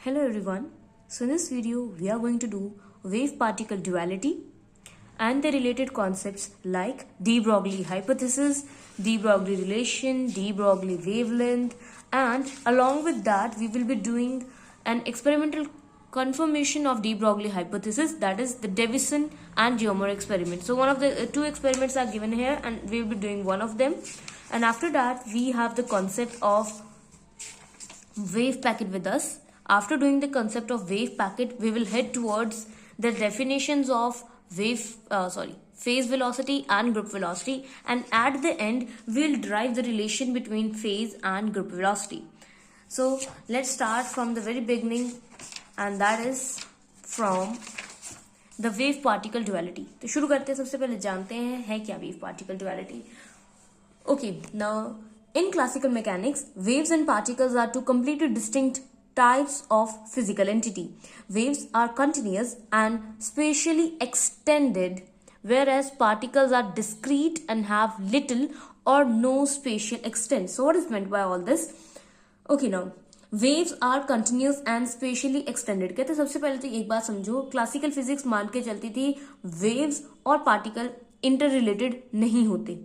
Hello everyone. So in this video we are going to do wave particle duality and the related concepts like de Broglie hypothesis, de Broglie relation, de Broglie wavelength, and along with that we will be doing an experimental confirmation of de Broglie hypothesis, that is the Davison and Geomer experiment. So one of the two experiments are given here and we will be doing one of them, and after that we have the concept of wave packet with us. After doing the concept of wave packet, we will head towards the definitions of phase velocity and group velocity, and at the end we'll derive the relation between phase and group velocity. So let's start from the very beginning, and that is from the wave particle duality. तो शुरू करते हैं, सबसे पहले जानते हैं है क्या wave particle duality. Okay, now in classical mechanics, waves and particles are two completely distinct types of physical entity. Waves are continuous and spatially extended, whereas particles are discrete and have little or no spatial extent. So what is meant by all this? Okay, now waves are continuous and spatially extended. कहते सबसे पहले तो एक बात समझो, classical physics मान के चलती थी वेव्स और पार्टिकल इंटर रिलेटेड नहीं होते,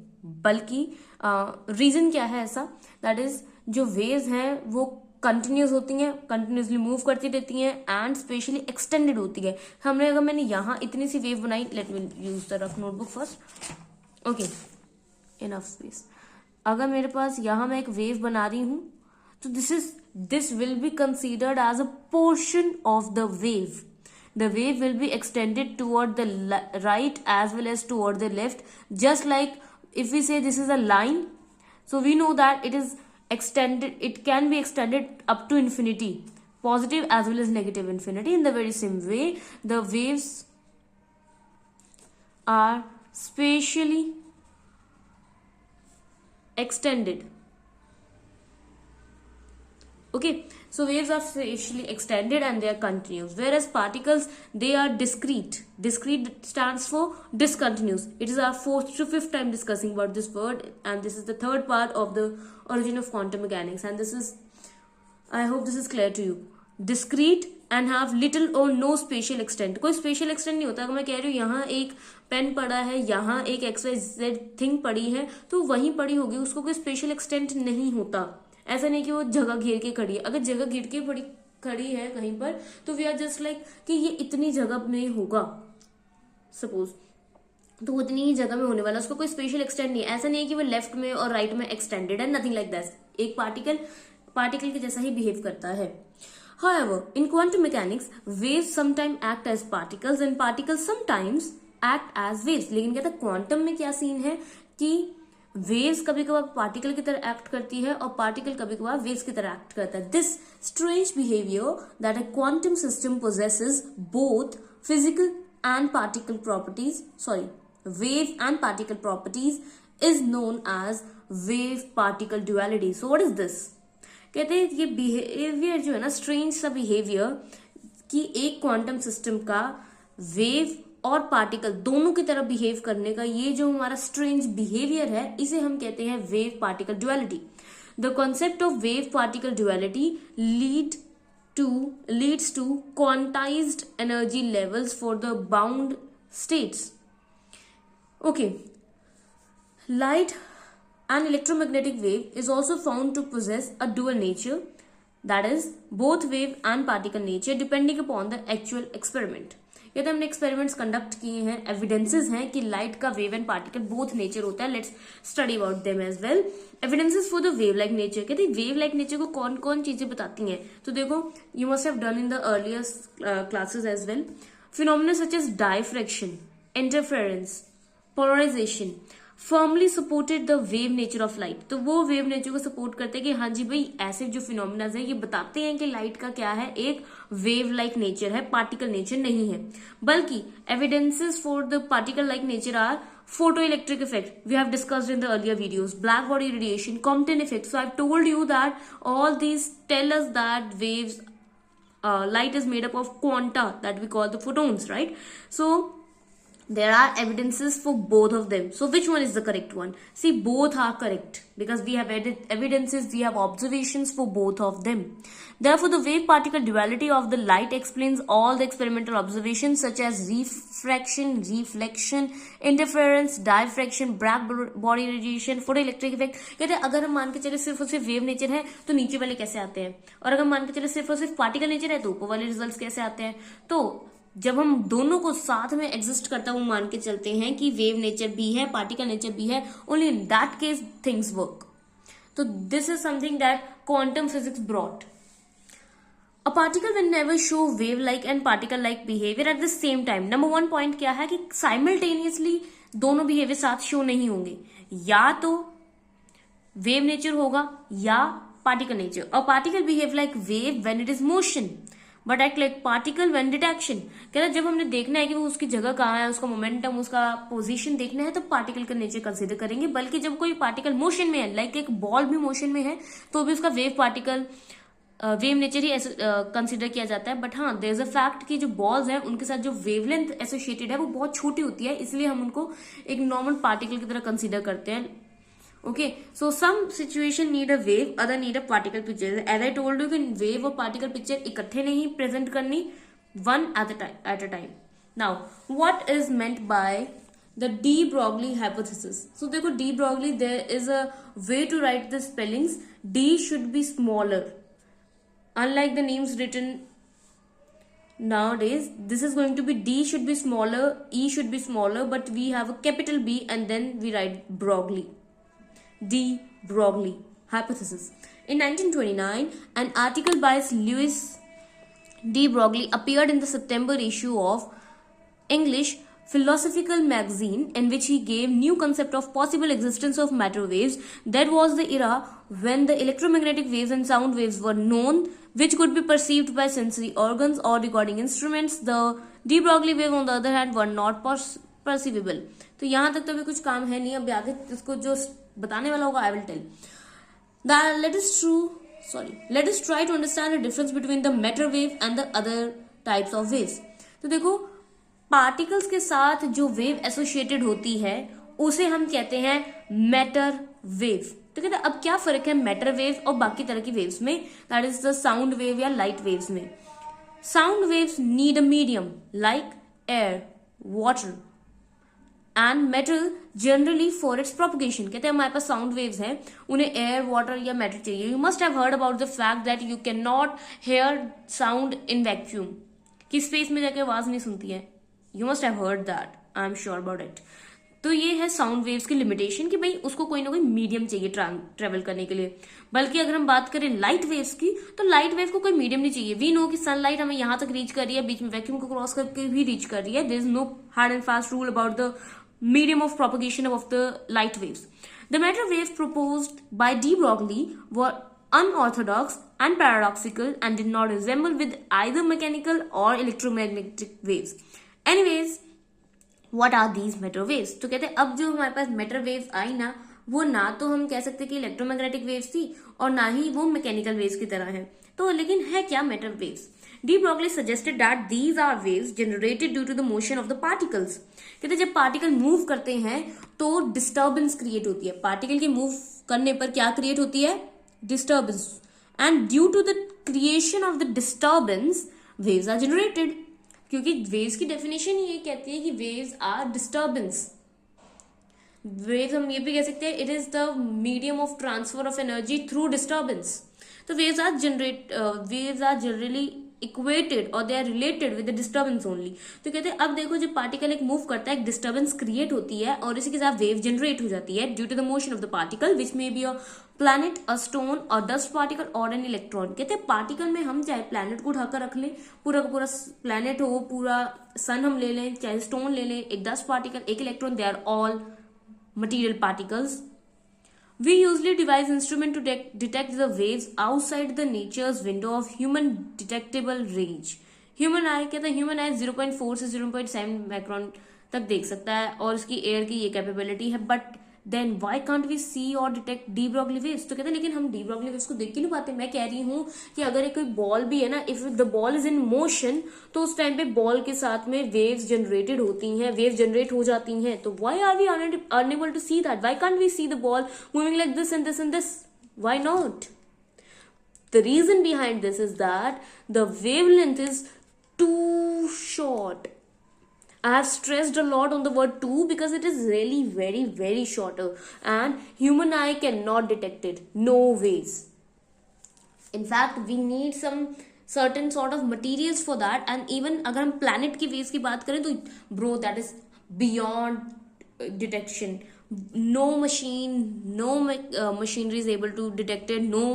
बल्कि रीजन क्या है ऐसा, दैट इज जो वेव्स हैं वो कंटिन्यूस होती हैं, कंटिन्यूसली मूव करती रहती हैं एंड स्पेशली एक्सटेंडेड होती है. अगर मैंने यहाँ इतनी सी वेव बनाई, let me use the rough notebook first. Okay, enough space. अगर मेरे पास यहाँ मैं एक वेव बना रही हूँ तो this will be considered as a portion of the wave. The wave will be extended toward the right as well as toward the left, just like if we say this is a line, so we know that it is extended, it can be extended up to infinity, positive as well as negative infinity. In the very same way, the waves are spatially extended. Okay, so waves are spatially extended and they are continuous, whereas particles, they are discrete. Discrete stands for discontinuous. It is our fourth to fifth time discussing about this word, and this is the third part of the origin of quantum mechanics, and this is, I hope this is clear to you. Discrete and have little or no spatial extent. कोई spatial extent नहीं होता. अगर मैं कह रही हूँ यहाँ एक पेन पड़ा है, यहाँ एक XYZ थिंग पड़ी है, तो वहीं पड़ी होगी, उसको कोई spatial extent नहीं होता. ऐसा नहीं कि वो जगह घेर के खड़ी है. अगर जगह घेर के खड़ी है कहीं पर, तो वी आर जस्ट लाइक कि ये इतनी जगह में होगा सपोज, तो उतनी ही जगह में होने वाला, उसको कोई स्पेशल एक्सटेंड नहीं है. ऐसा नहीं है कि वो लेफ्ट में और राइट में एक्सटेंडेड है, नथिंग लाइक दैट. एक पार्टिकल के जैसा ही बिहेव करता है. However, in quantum mechanics, waves sometimes act as particles and particles sometimes act as waves. लेकिन कहता है क्वांटम में क्या सीन है कि वेव्स कभी कभार पार्टिकल की तरह एक्ट करती है और पार्टिकल कभी कभार वेव्स की तरह एक्ट करता है. This strange behaviour that a quantum system possesses both physical and particle properties, wave and particle properties, is known as wave particle duality. So what is this? कहते हैं ये बिहेवियर जो है ना, स्ट्रेंज सा बिहेवियर, कि एक क्वांटम सिस्टम का वेव और पार्टिकल दोनों की तरह बिहेव करने का ये जो हमारा स्ट्रेंज बिहेवियर है, इसे हम कहते हैं wave particle duality. The concept of wave particle duality leads to quantized energy levels for the bound states. Okay, light an electromagnetic wave is also found to possess a dual nature, that is both wave and particle nature, depending upon the actual experiment. ये तो हमने experiments conduct किए हैं, evidences हैं कि light का wave and particle both nature होता है. Let's study about them as well. Evidences for the wave like nature. कहते हैं वेव लाइक नेचर को कौन कौन चीजें बताती हैं, तो देखो, you must have done in the earlier classes as well. Phenomena such as diffraction, interference, polarization firmly supported the wave nature of light. तो वो वेव नेचर को सपोर्ट करते हैं कि हाँ जी भाई, ऐसे जो फिनोमिना है ये बताते हैं कि लाइट का क्या है, एक वेव लाइक नेचर है, पार्टिकल नेचर नहीं है. बल्कि evidences for the particle like nature are photo electric effect, we have discussed in the earlier videos, black body radiation, Compton effect. So I have told you that all these tell us that waves light is made up of quanta that we call the photons, right? So there are evidences for both of them. So which one is the correct one? See, both are correct because we have evidences, we have observations for both of them. Therefore, the wave particle duality of the light explains all the experimental observations such as refraction, reflection, interference, diffraction, black body radiation, photoelectric effect. कहते हैं अगर हम मान के चले सिर्फ और सिर्फ वेव नेचर है तो नीचे वाले कैसे आते हैं, और अगर मान के चले सिर्फ और सिर्फ पार्टिकल नेचर है तो ऊपर वाले रिजल्ट्स कैसे आते हैं. तो जब हम दोनों को साथ में एग्जिस्ट करता हुआ मान के चलते हैं कि वेव नेचर भी है, पार्टिकल नेचर भी है, only in that case things work. तो this is something that quantum physics brought. A particle will never show wave-like and particle-like behavior at the same time. Number 1 point क्या है कि simultaneously दोनों behaviour साथ show नहीं होंगे, या तो वेव नेचर होगा या पार्टिकल नेचर. और particle behave like wave when it is motion but act like particle when detection. कहता है जब हमने देखना है कि वो उसकी जगह कहाँ है, उसका मोमेंटम, उसका पोजीशन देखना है तो पार्टिकल का नेचर कंसीडर करेंगे. बल्कि जब कोई पार्टिकल मोशन में है, लाइक एक बॉल भी मोशन में है, तो भी उसका वेव पार्टिकल वेव नेचर ही कंसीडर किया जाता है. बट हाँ, देयर इज अ फैक्ट कि जो बॉल्स हैं उनके साथ जो वेवलेंथ एसोसिएटेड है वो बहुत छोटी होती है, इसलिए हम उनको एक नॉर्मल पार्टिकल की तरह कंसीडर करते हैं. Okay, so some situation need a wave, other need a particle picture. As I told you कि वेव और पार्टिकल पिक्चर इकट्ठे नहीं प्रेजेंट करनी, one at a time. Now what is meant by the de Broglie hypothesis. So देखो de Broglie, there is a way to write the spellings. D should be smaller. Unlike the names written nowadays, this is going to be D should be smaller, E should be smaller, but we have a capital B and then we write Broglie. De Broglie hypothesis. In 1929, an article by Louis de Broglie appeared in the September issue of English Philosophical magazine, in which he gave new concept of possible existence of matter waves. That was the era when the electromagnetic waves and sound waves were known, which could be perceived by sensory organs or recording instruments. The de Broglie wave on the other hand were not perceivable. तो यहाँ तक तो अभी कुछ काम है नहीं, अब आगे इसको जो बताने वाला होगा I will tell. Let us try to understand the difference between the matter wave and the other types of waves. तो देखो, पार्टिकल्स के साथ जो वेव एसोसिएटेड होती है उसे हम कहते हैं मैटर वेव. तो कहते हैं अब क्या फर्क है मैटर वेव और बाकी तरह की वेव्स में, that is the sound wave या लाइट वेव्स में. Sound waves need a medium like air, water and metal generally for its propagation. कहते हैं हमारे पास साउंड वेव्स हैं, उन्हें एयर, वाटर या मेटल चाहिए. You must have heard about the fact that you can not here sound in vacuum, कि space में जाके आवाज नहीं सुनती है. You must have heard that. I am sure about it. तो ये है साउंड वेव्स की लिमिटेशन कि भाई उसको कोई ना कोई मीडियम चाहिए ट्रेवल करने के लिए. बल्कि अगर हम बात करें लाइट वेव्स की, तो लाइट वेव को कोई मीडियम नहीं चाहिए. वी नो कि सनलाइट हमें यहाँ तक रीच कर रही है, बीच में वैक्यूम को क्रॉस करके भी रीच कर रही है. There is no hard and fast rule about the medium of propagation of the light waves. The matter waves proposed by de Broglie were unorthodox and paradoxical and did not resemble with either mechanical or electromagnetic waves. Anyways, what are these matter waves? तो कहते हैं अब जो हमारे पास matter waves आई ना, वो ना तो हम कह सकते कि इलेक्ट्रोमैग्नेटिक वेव्स थी और ना ही वो मैकेनिकल वेव्स की तरह है. तो लेकिन है क्या matter waves? de Broglie suggested that these are waves generated due to the motion of the particles. कहते हैं जब पार्टिकल मूव करते हैं तो डिस्टर्बेंस क्रिएट होती है. पार्टिकल के मूव करने पर क्या क्रिएट होती है? Disturbance. And due to the creation of the disturbance waves are generated. क्योंकि वेव्स की डेफिनेशन ये कहती है कि वेव्स आर डिस्टर्बेंस. वेव्स हम ये भी कह सकते हैं it is the medium of transfer of energy through disturbance. तो वेव्स आर जनरली इक्वेटेड और they are related with the disturbance only. तो कहते हैं अब देखो जब पार्टिकल एक मूव करता है, एक डिस्टर्बेंस क्रिएट होती है और इसी के साथ वेव जनरेट हो जाती है due to the motion of the particle which may be a planet, a stone, a dust particle or an electron. कहते हैं पार्टिकल में हम चाहे प्लैनेट को उठाकर रख लें, पूरा का पूरा प्लैनेट हो, पूरा सन हम ले लें, चाहे स्टोन ले लें, एक डस्ट पार्टिकल, एक electron, they are all material particles. We usually devise instrument to detect the waves outside the nature's window of human detectable range. Human eye कहते हैं human eye 0.4 से 0.7 माइक्रोन तक देख सकता है और उसकी एयर की ये कैपेबिलिटी है. But then why can't we see और डिटेक्ट डी ब्रॉगली वेव्स? तो कहते हैं लेकिन हम डी ब्रॉगली वेव्स को देख ही नहीं पाते। मैं कह रही हूँ कि अगर एक कोई बॉल भी है ना, if the ball is in motion, तो उस टाइम पे बॉल के साथ में वेव्स जनरेटेड होती हैं, वेव जनरेट हो जाती हैं। तो why are we unable to see that? Why can't we see the ball moving like this and this and this? Why not? The reason behind this is that the wavelength is too short. I have stressed a lot on the word too because it is really very, very shorter and human eye cannot detect it. No ways. In fact, we need some certain sort of materials for that, and even अगर हम planet की waves की बात करें तो bro, that is beyond detection. No machine, no machinery is able to detect it. No,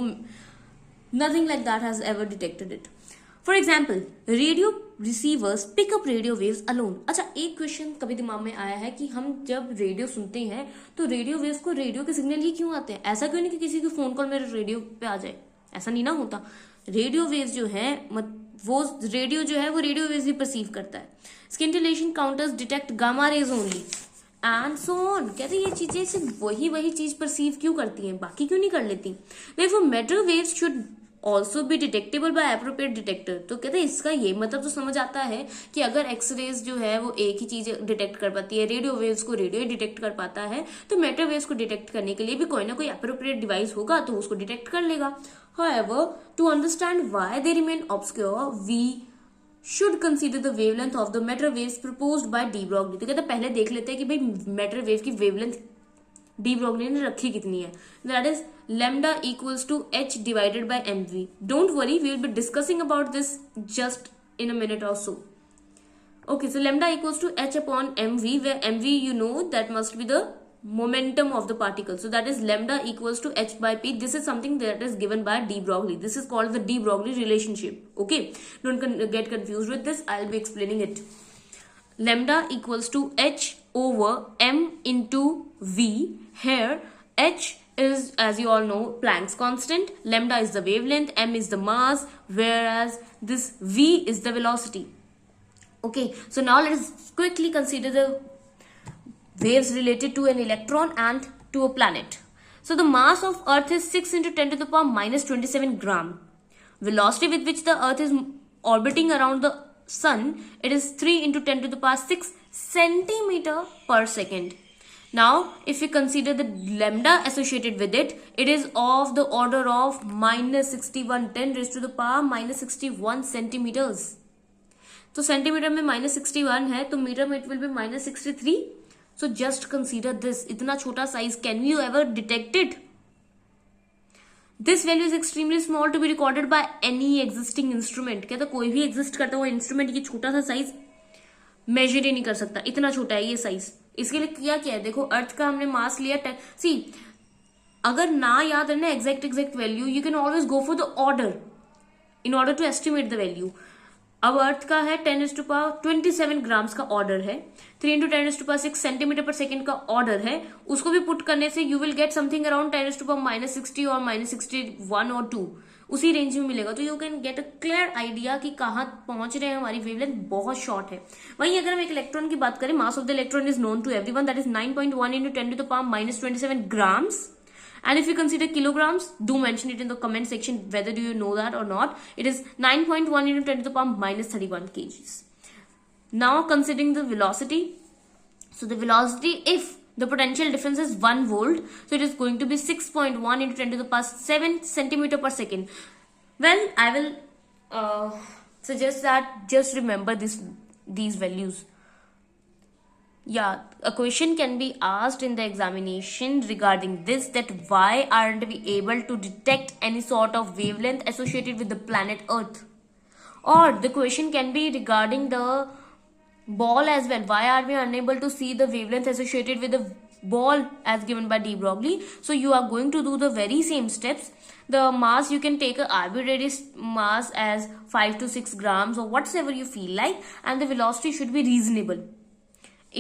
nothing like that has ever detected it. For example, radio receivers pick up radio waves alone. अच्छा, एक question कभी दिमाग में आया है कि हम जब रेडियो सुनते हैं तो रेडियो वेव्स को रेडियो के सिग्नल ही क्यों आते हैं? ऐसा क्यों नहीं कि किसी की फोन कॉल मेरे रेडियो पे आ जाए? ऐसा नहीं ना होता। रेडियो वेव्स जो है वो रेडियो जो है वो रेडियो वेव्स भी परसीव करता है। Scintillation counters detect gamma rays only and so on. कहते हैं ये चीजें सिर्फ वही चीज परसीव क्यों करती हैं, बाकी क्यों नहीं कर लेती? Therefore, metal waves should also be detectable by appropriate detector. तो कहते हैं इसका ये मतलब तो समझ आता है कि अगर एक्सरेज जो है वो एक ही चीज डिटेक्ट कर पाती है, रेडियो वेव्स को रेडियो ही डिटेक्ट कर पाता है, तो मेटल वेव्स को डिटेक्ट करने के लिए भी कोई ना कोई अप्रोप्रिएट डिवाइस होगा तो उसको डिटेक्ट कर लेगा। However, to understand why they remain obscure, we should consider the wavelength of the matter waves proposed by de Broglie. तो कहते हैं पहले देख लेते हैं कि भाई मैटर वेव की वेवलेंथ डी ब्रॉगली ने रखी कितनी है। That is lambda equals to h divided by mv. Don't worry, we will be discussing about this just in a minute or so. Okay, so lambda equals to h upon mv, where mv you know that must be the momentum of the particle. So that is lambda equals to h by p. This is something that is given by de Broglie. This is called the de Broglie relationship. Okay, don't get confused with this. I'll be explaining it. Lambda equals to h over m into v. Here h is, as you all know, Planck's constant, lambda is the wavelength, m is the mass, whereas this v is the velocity. Okay, so now let us quickly consider the waves related to an electron and to a planet. So the mass of earth is 6 into 10 to the power minus 27 gram. Velocity with which the earth is orbiting around the sun, it is 3 into 10 to the power 6 centimeter per second. Now, if we consider the lambda associated with it, it is of the order of minus 61 10 raised to the power minus 61 centimeters. तो centimetre में minus 61 है, तो metre में it will be minus 63. So just consider this. इतना छोटा size, can you ever detect it? This value is extremely small to be recorded by any existing instrument. कहता कोई भी exist करता हुआ इंस्ट्रूमेंट ये छोटा सा साइज मेजर ही नहीं कर सकता, इतना छोटा है ये साइज। इसके लिए क्या क्या है, देखो अर्थ का हमने मास लिया सी, अगर ना याद है ना exact value, you can always go for the order in order to estimate the value. अब अर्थ का है 10⁻27 ग्राम्स का ऑर्डर है, 3 × 10⁻6 सेंटीमीटर पर सेकेंड का ऑर्डर है, उसको भी पुट करने से you will get something around 10⁻60 और -61 और 2 उसी रेंज में मिलेगा। तो you can get a clear idea कि कहाँ पहुंच रहे हैं, हमारी वेवलेंथ बहुत शॉर्ट है। वहीं अगर हम एक इलेक्ट्रॉन की बात करें, mass of the electron is known to everyone, that is 9.1 × 10⁻27 grams. And if you consider kilograms, do mention it in the comment section whether do you know that or not. It is 9.1 × 10⁻31 kgs. Now considering the velocity. So the velocity, if the potential difference is 1 volt, so it is going to be 6.1 × 10⁻7 centimeter per second. Well, I will suggest that just remember these values. Yeah, a question can be asked in the examination regarding this, that why aren't we able to detect any sort of wavelength associated with the planet Earth? Or the question can be regarding the ball as well. Why are we unable to see the wavelength associated with the ball as given by de Broglie? So you are going to do the very same steps. The mass, you can take an arbitrary mass as 5 to 6 grams or whatever you feel like, and the velocity should be reasonable.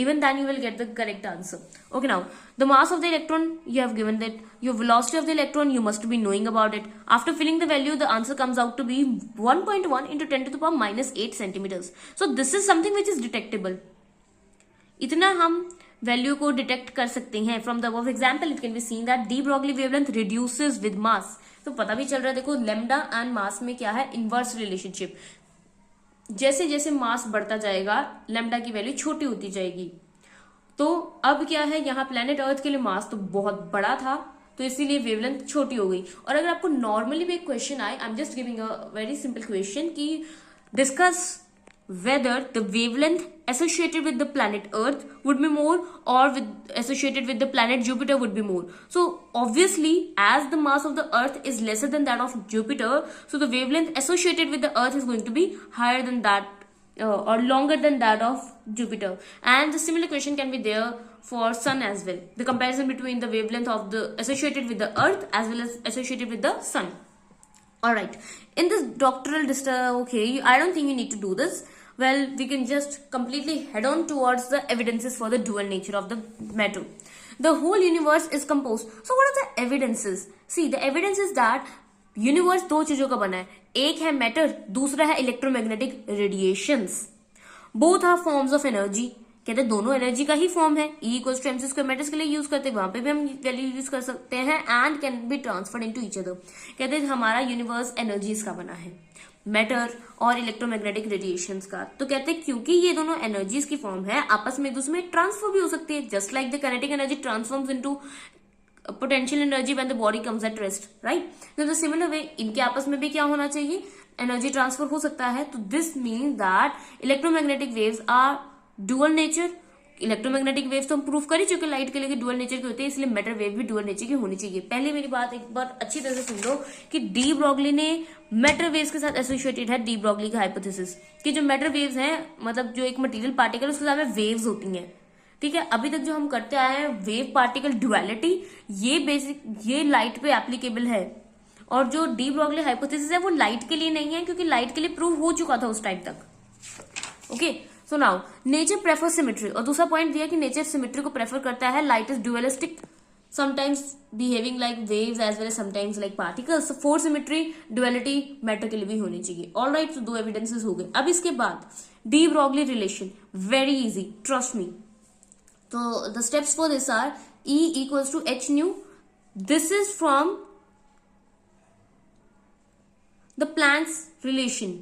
Even then you will get the correct answer. Okay, now the mass of the electron, you have given that. Your velocity of the electron, you must be knowing about it. After filling the value, the answer comes out to be 1.1 × 10⁻⁸ centimeters. So this is something which is detectable. इतना हम value को detect कर सकते हैं from the above example it can be seen that D Broglie wavelength reduces with mass. तो पता भी चल रहा है देखो लेमडा एंड मास में क्या है, इनवर्स रिलेशनशिप। जैसे जैसे मास बढ़ता जाएगा लेमडा की वैल्यू छोटी होती जाएगी। तो अब क्या है, यहाँ प्लेनेट अर्थ के लिए मास तो बहुत बड़ा था तो इसीलिए वेवलेंथ छोटी हो गई। और अगर आपको नॉर्मली भी एक क्वेश्चन आए, आई am just giving a very simple question कि discuss whether the wavelength associated with the planet Earth would be more or with associated with the planet Jupiter would be more. So obviously as the mass of the Earth is lesser than that of Jupiter, so the wavelength associated with the Earth is going to be higher than that or longer than that of Jupiter. And the similar question can be there for Sun as well. The comparison between the wavelength of the associated with the Earth as well as associated with the Sun. Alright, in this doctoral okay, I don't think you need to do this. Well, we can just completely head on towards the evidences for the dual nature of the matter. The whole universe is composed. So what are the evidences? See, the evidence is that universe दो चीजों का बना है, एक है matter, दूसरा है electromagnetic radiations. Both are forms of energy. कहते हैं दोनों एनर्जी का ही फॉर्म है। E equals to mc square matters के लिए यूज करते हैं, वहां पे भी हम वैल्यू यूज कर सकते हैं and can be transferred into each other. कहते हैं हमारा यूनिवर्स एनर्जीज का बना है, मैटर और इलेक्ट्रोमैग्नेटिक रेडिएशंस का। तो कहते हैं क्योंकि ये दोनों एनर्जीज की फॉर्म है, आपस में एक दूसरे में ट्रांसफर भी हो सकती है, just like the kinetic energy transforms into potential energy when the body comes at rest, right. तो सिमिलर वे इनके आपस में भी क्या होना चाहिए, एनर्जी ट्रांसफर हो सकता है। तो this means that electromagnetic waves are dual nature. Electromagnetic waves तो हम प्रूफ कर ही चुके लाइट के लिए डुअल नेचर की होती है, इसलिए मैटर वेव भी डुअल नेचर की होनी चाहिए। पहले मेरी बात एक बार अच्छी तरह से सुन लो कि डी ब्रॉगली ने मैटर वेव्स के साथ एसोसिएटेड है डी ब्रॉगली का हाइपोथेसिस कि जो मैटर वेव्स हैं, मतलब जो एक मटेरियल पार्टिकल उसके साथ में वेव्स होती हैं, ठीक है। अभी तक जो हम करते आए हैं वेव पार्टिकल डुअलिटी, ये बेसिक ये लाइट पे एप्लीकेबल है। और जो डी ब्रॉगली हाइपोथेसिस है वो लाइट के लिए नहीं है, क्योंकि लाइट के लिए प्रूव हो चुका था उस टाइम तक। Okay, so now nature prefer symmetry. और दूसरा पॉइंट दिया कि नेचर सिमेट्री को प्रेफर करता है। Light is dualistic, sometimes behaving like waves as well as sometimes like particles. So for symmetry duality matter के लिए भी होनी चाहिए। All right, so दो एविडेंसेस हो गए। अब इसके बाद de Broglie relation, very easy, trust me. तो the steps for this are E equals to h nu. This is from the Planck's relation.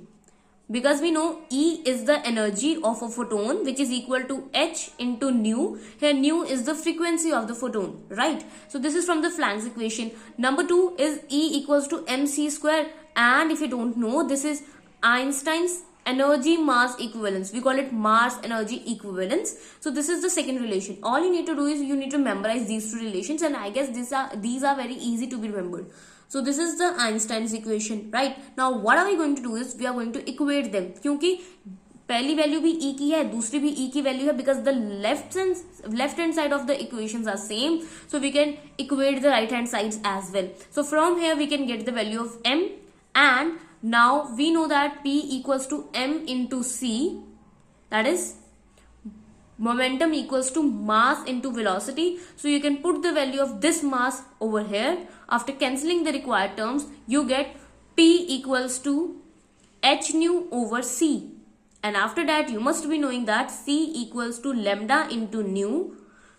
Because we know E is the energy of a photon which is equal to h into nu. Here nu is the frequency of the photon, right? So this is from the Planck's equation. Number 2 is E equals to mc square, and if you don't know, this is Einstein's energy mass equivalence. We call it mass energy equivalence. So this is the second relation. All you need to do is you need to memorize these two relations, and I guess these are very easy to be remembered. So this is the Einstein's equation, right? Now what are we going to do is we are going to equate them, क्योंकि पहली value भी E की है, दूसरी भी E की value है, because the left hand side of the equations are same, so we can equate the right hand sides as well. So from here we can get the value of m, and now we know that P equals to m into c, that is momentum equals to mass into velocity. So you can put the value of this mass over here. After cancelling the required terms, you get P equals to h nu over c. And after that, you must be knowing that c equals to lambda into nu.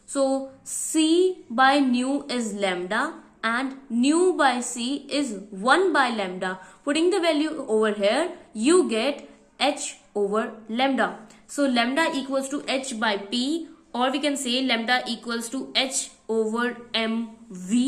So c by nu is lambda, and nu by c is 1 by lambda. Putting the value over here, you get h over lambda. So lambda equals to h by p, or we can say lambda equals to h over mv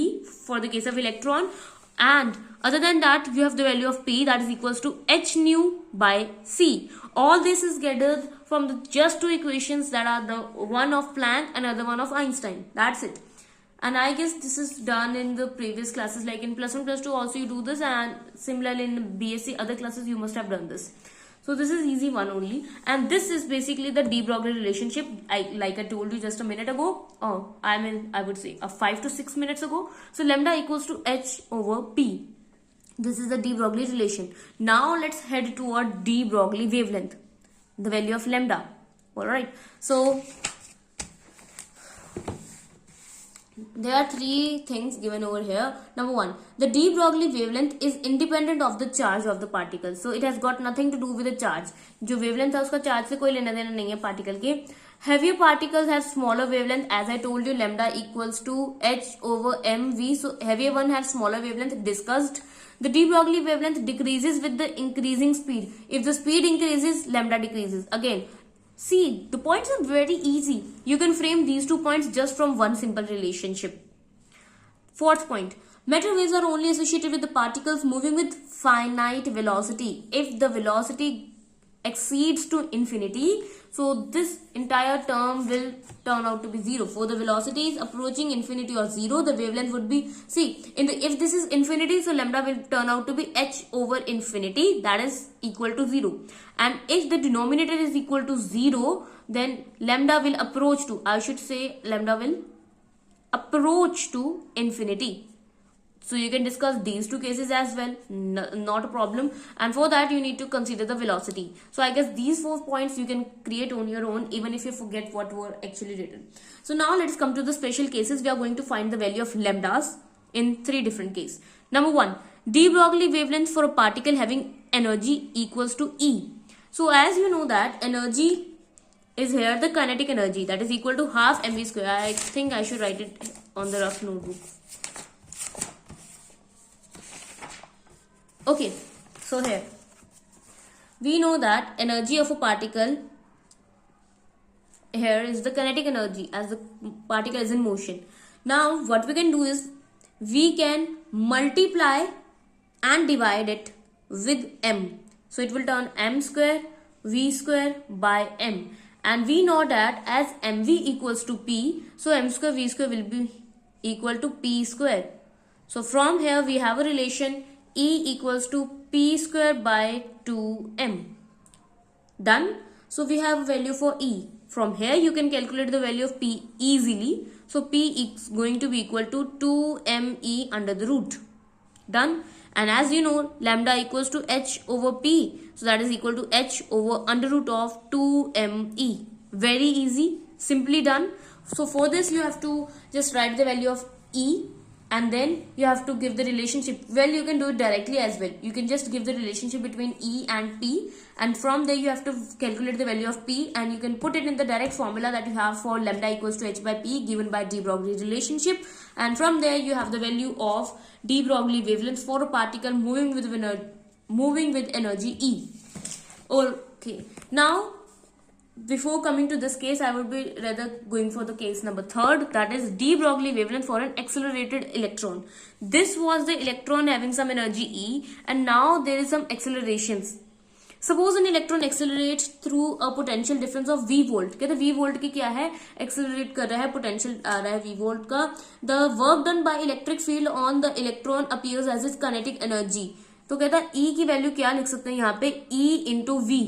for the case of electron. And other than that, you have the value of p, that is equals to h nu by c. All this is gathered from the just two equations, that are the one of Planck and another one of Einstein. That's it. And I guess this is done in the previous classes, like in plus 1 plus 2 also you do this, and similarly in BSc other classes you must have done this. So this is easy one only, and this is basically the de Broglie relationship. Like I told you just a minute ago, I would say 5 to 6 minutes ago. So lambda equals to h over p. This is the de Broglie relation. Now let's head toward de Broglie wavelength, the value of lambda. All right. So there are three things given over here. Number 1, the de Broglie wavelength is independent of the charge of the particle. So it has got nothing to do with the charge. जो wavelength है उसका charge से कोई लेना देना नहीं है particle के. Heavier particles have smaller wavelength. As I told you, lambda equals to h over mv. So heavier one have smaller wavelength. Discussed. The de Broglie wavelength decreases with the increasing speed. If the speed increases, lambda decreases. Again, see, the points are very easy. You can frame these 2 points just from one simple relationship. Fourth point. Matter waves are only associated with the particles moving with finite velocity. If the velocity exceeds to infinity, so this entire term will turn out to be 0. For the velocity is approaching infinity or 0, the wavelength would be, see, if this is infinity, so lambda will turn out to be h over infinity, that is equal to 0. And if the denominator is equal to 0, then lambda will approach to, I should say lambda will approach to infinity. So you can discuss these 2 cases as well, not a problem. And for that you need to consider the velocity. So I guess these 4 points you can create on your own, even if you forget what were actually written. So now let's come to the special cases. We are going to find the value of lambdas in 3 different cases. Number 1, de Broglie wavelength for a particle having energy equals to E. So as you know that energy is here the kinetic energy, that is equal to half mv square. I think I should write it on the rough notebook. Okay, so here we know that energy of a particle here is the kinetic energy as the particle is in motion. Now what we can do is we can multiply and divide it with m. So it will turn m square v square by m. And we know that as mv equals to p, so m square v square will be equal to p square. So from here we have a relation E equals to p square by 2m. Done. So we have a value for E. From here you can calculate the value of p easily. So p is going to be equal to 2me under the root. Done. And as you know, lambda equals to h over p. So that is equal to h over under root of 2me. Very easy. Simply done. So for this you have to just write the value of E. And then you have to give the relationship. Well, you can do it directly as well. You can just give the relationship between E and P. And from there you have to calculate the value of P. And you can put it in the direct formula that you have for lambda equals to h by P given by de Broglie relationship. And from there you have the value of de Broglie wavelength for a particle moving with energy E. Okay. Now, before coming to this case, I would be rather going for the case number 3rd, that is de Broglie wavelength for an accelerated electron. This was the electron having some energy E, and now there is some accelerations. Suppose an electron accelerates through a potential difference of V volt. कहते V volt की क्या है? Accelerate कर रहा है, potential आ रहा है V volt का. The work done by electric field on the electron appears as its kinetic energy. तो कहता है E की वैल्यू क्या लिख सकते हैं यहाँ पे? E into V.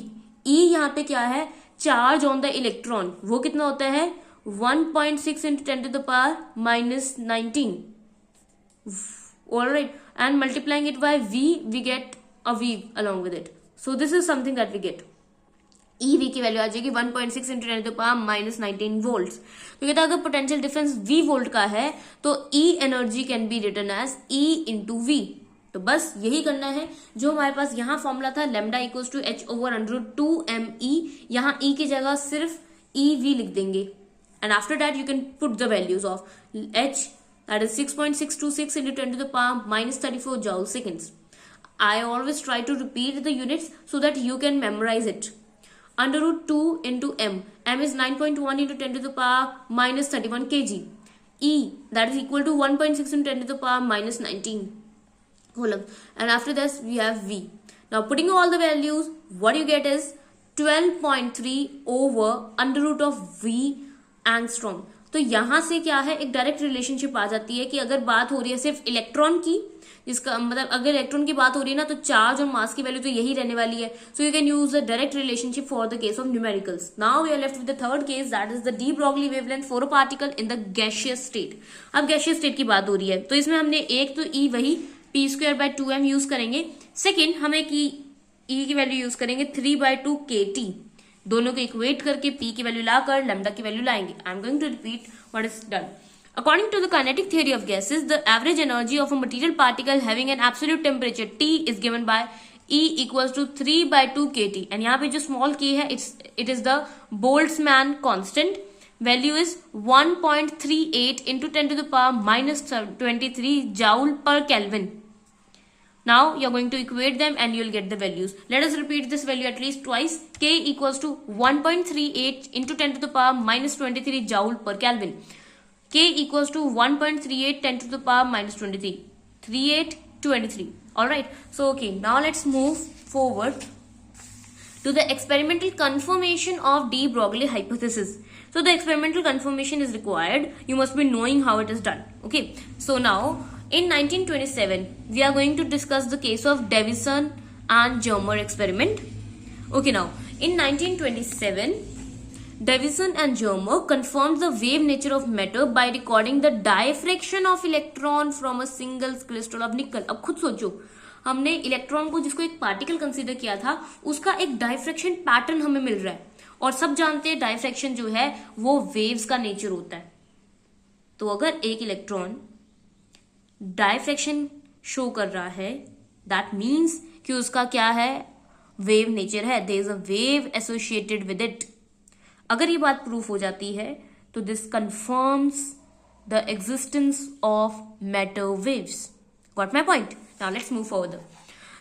E यहाँ पे क्या है? Charge on the electron. वो कितना होता है? 1.6 into 10 to the power minus 19. Alright. And multiplying it by V, we get a V along with it. So this is something that we get. EV की value आ जाएगी 1.6 into 10 to the power minus 19 volts. तो कहता है अगर potential difference V volt का है तो E energy can be written as E into V. तो बस यही करना है. जो हमारे पास यहाँ फॉर्मूला था lambda equals to h over under root 2me, यहाँ E की जगह सिर्फ EV लिख देंगे. And after that you can put the values of h, that is 6.626 into 10 to the power minus 34 joule seconds. I always try to repeat the units so that you can memorize it. Under root 2 into m. M is 9.1 into 10 to the power minus 31 kg. E, that is equal to 1.6 into 10 to the power minus 19. And after this we have V. Now putting all the values, what you get is 12.3 over under root of V angstrom. तो यहाँ से क्या है, एक direct relationship आ जाती है कि अगर बात हो रही है सिर्फ इलेक्ट्रॉन की, जिसका मतलब अगर इलेक्ट्रॉन की बात हो रही है ना, तो चार्ज और मास की वैल्यू तो यही रहने वाली है. So you can use the direct relationship for the case of numericals. Now we are left with the third case, that is the de Broglie wavelength for a particle in the gaseous state. अब gaseous state की बात हो रही है तो इसमें हमने एक तो ई वही P square by 2m use करेंगे. सेकेंड हम एक ई की वैल्यू यूज करेंगे 3/2 kT. दोनों को इक्वेट करके पी की वैल्यू लाकर लैम्डा की वैल्यू लाएंगे. I am going to repeat what is done. According to the kinetic theory of gases, the average energy of a material particle having an absolute temperature T is given by E equals to 3/2 kT, and यहाँ पे जो small k है it is the Boltzmann constant, value is 1.38 into 10 to the power minus 23 joule per Kelvin. Now you're going to equate them and you'll get the values. Let us repeat this value at least twice. K equals to 1.38 into 10 to the power minus 23 joule per Kelvin. K equals to 1.38 10 to the power minus 23. 3823. Alright. So okay, now let's move forward to the experimental confirmation of de Broglie hypothesis. So the experimental confirmation is required. You must be knowing how it is done. Okay. So now in 1927, we are going to discuss the case of Davison and Germer experiment. Okay, now in 1927, Davison and Germer confirmed the wave nature of matter by recording the diffraction of electron from a single crystal of nickel. अब खुद सोचो, हमने electron को जिसको एक particle consider किया था उसका एक डाइफ्रैक्शन पैटर्न हमें मिल रहा है, और सब जानते हैं डाइफ्रैक्शन जो है वो वेव्स का नेचर होता है. तो अगर एक इलेक्ट्रॉन डाइफ्रैक्शन शो कर रहा है, दैट मीन्स कि उसका क्या है, वेव नेचर है, there is a wave associated with it. अगर ये बात प्रूफ हो जाती है तो this confirms the existence of matter waves. Got my point? Now let's move forward.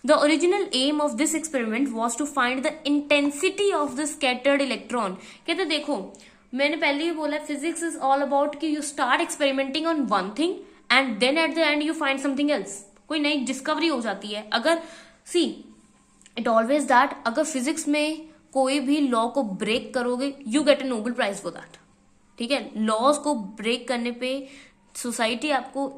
The original aim of this experiment was to find the intensity of the scattered electron. कहते देखो, मैंने पहले ही बोला फिजिक्स इज ऑल अबाउट कि you start experimenting on one thing and then at the end you find something else. कोई नई discovery हो जाती है. अगर सी इट ऑलवेज दैट, अगर फिजिक्स में कोई भी लॉ को ब्रेक करोगे you get a Nobel prize for that. ठीक है, लॉज को ब्रेक करने पे सोसाइटी आपको,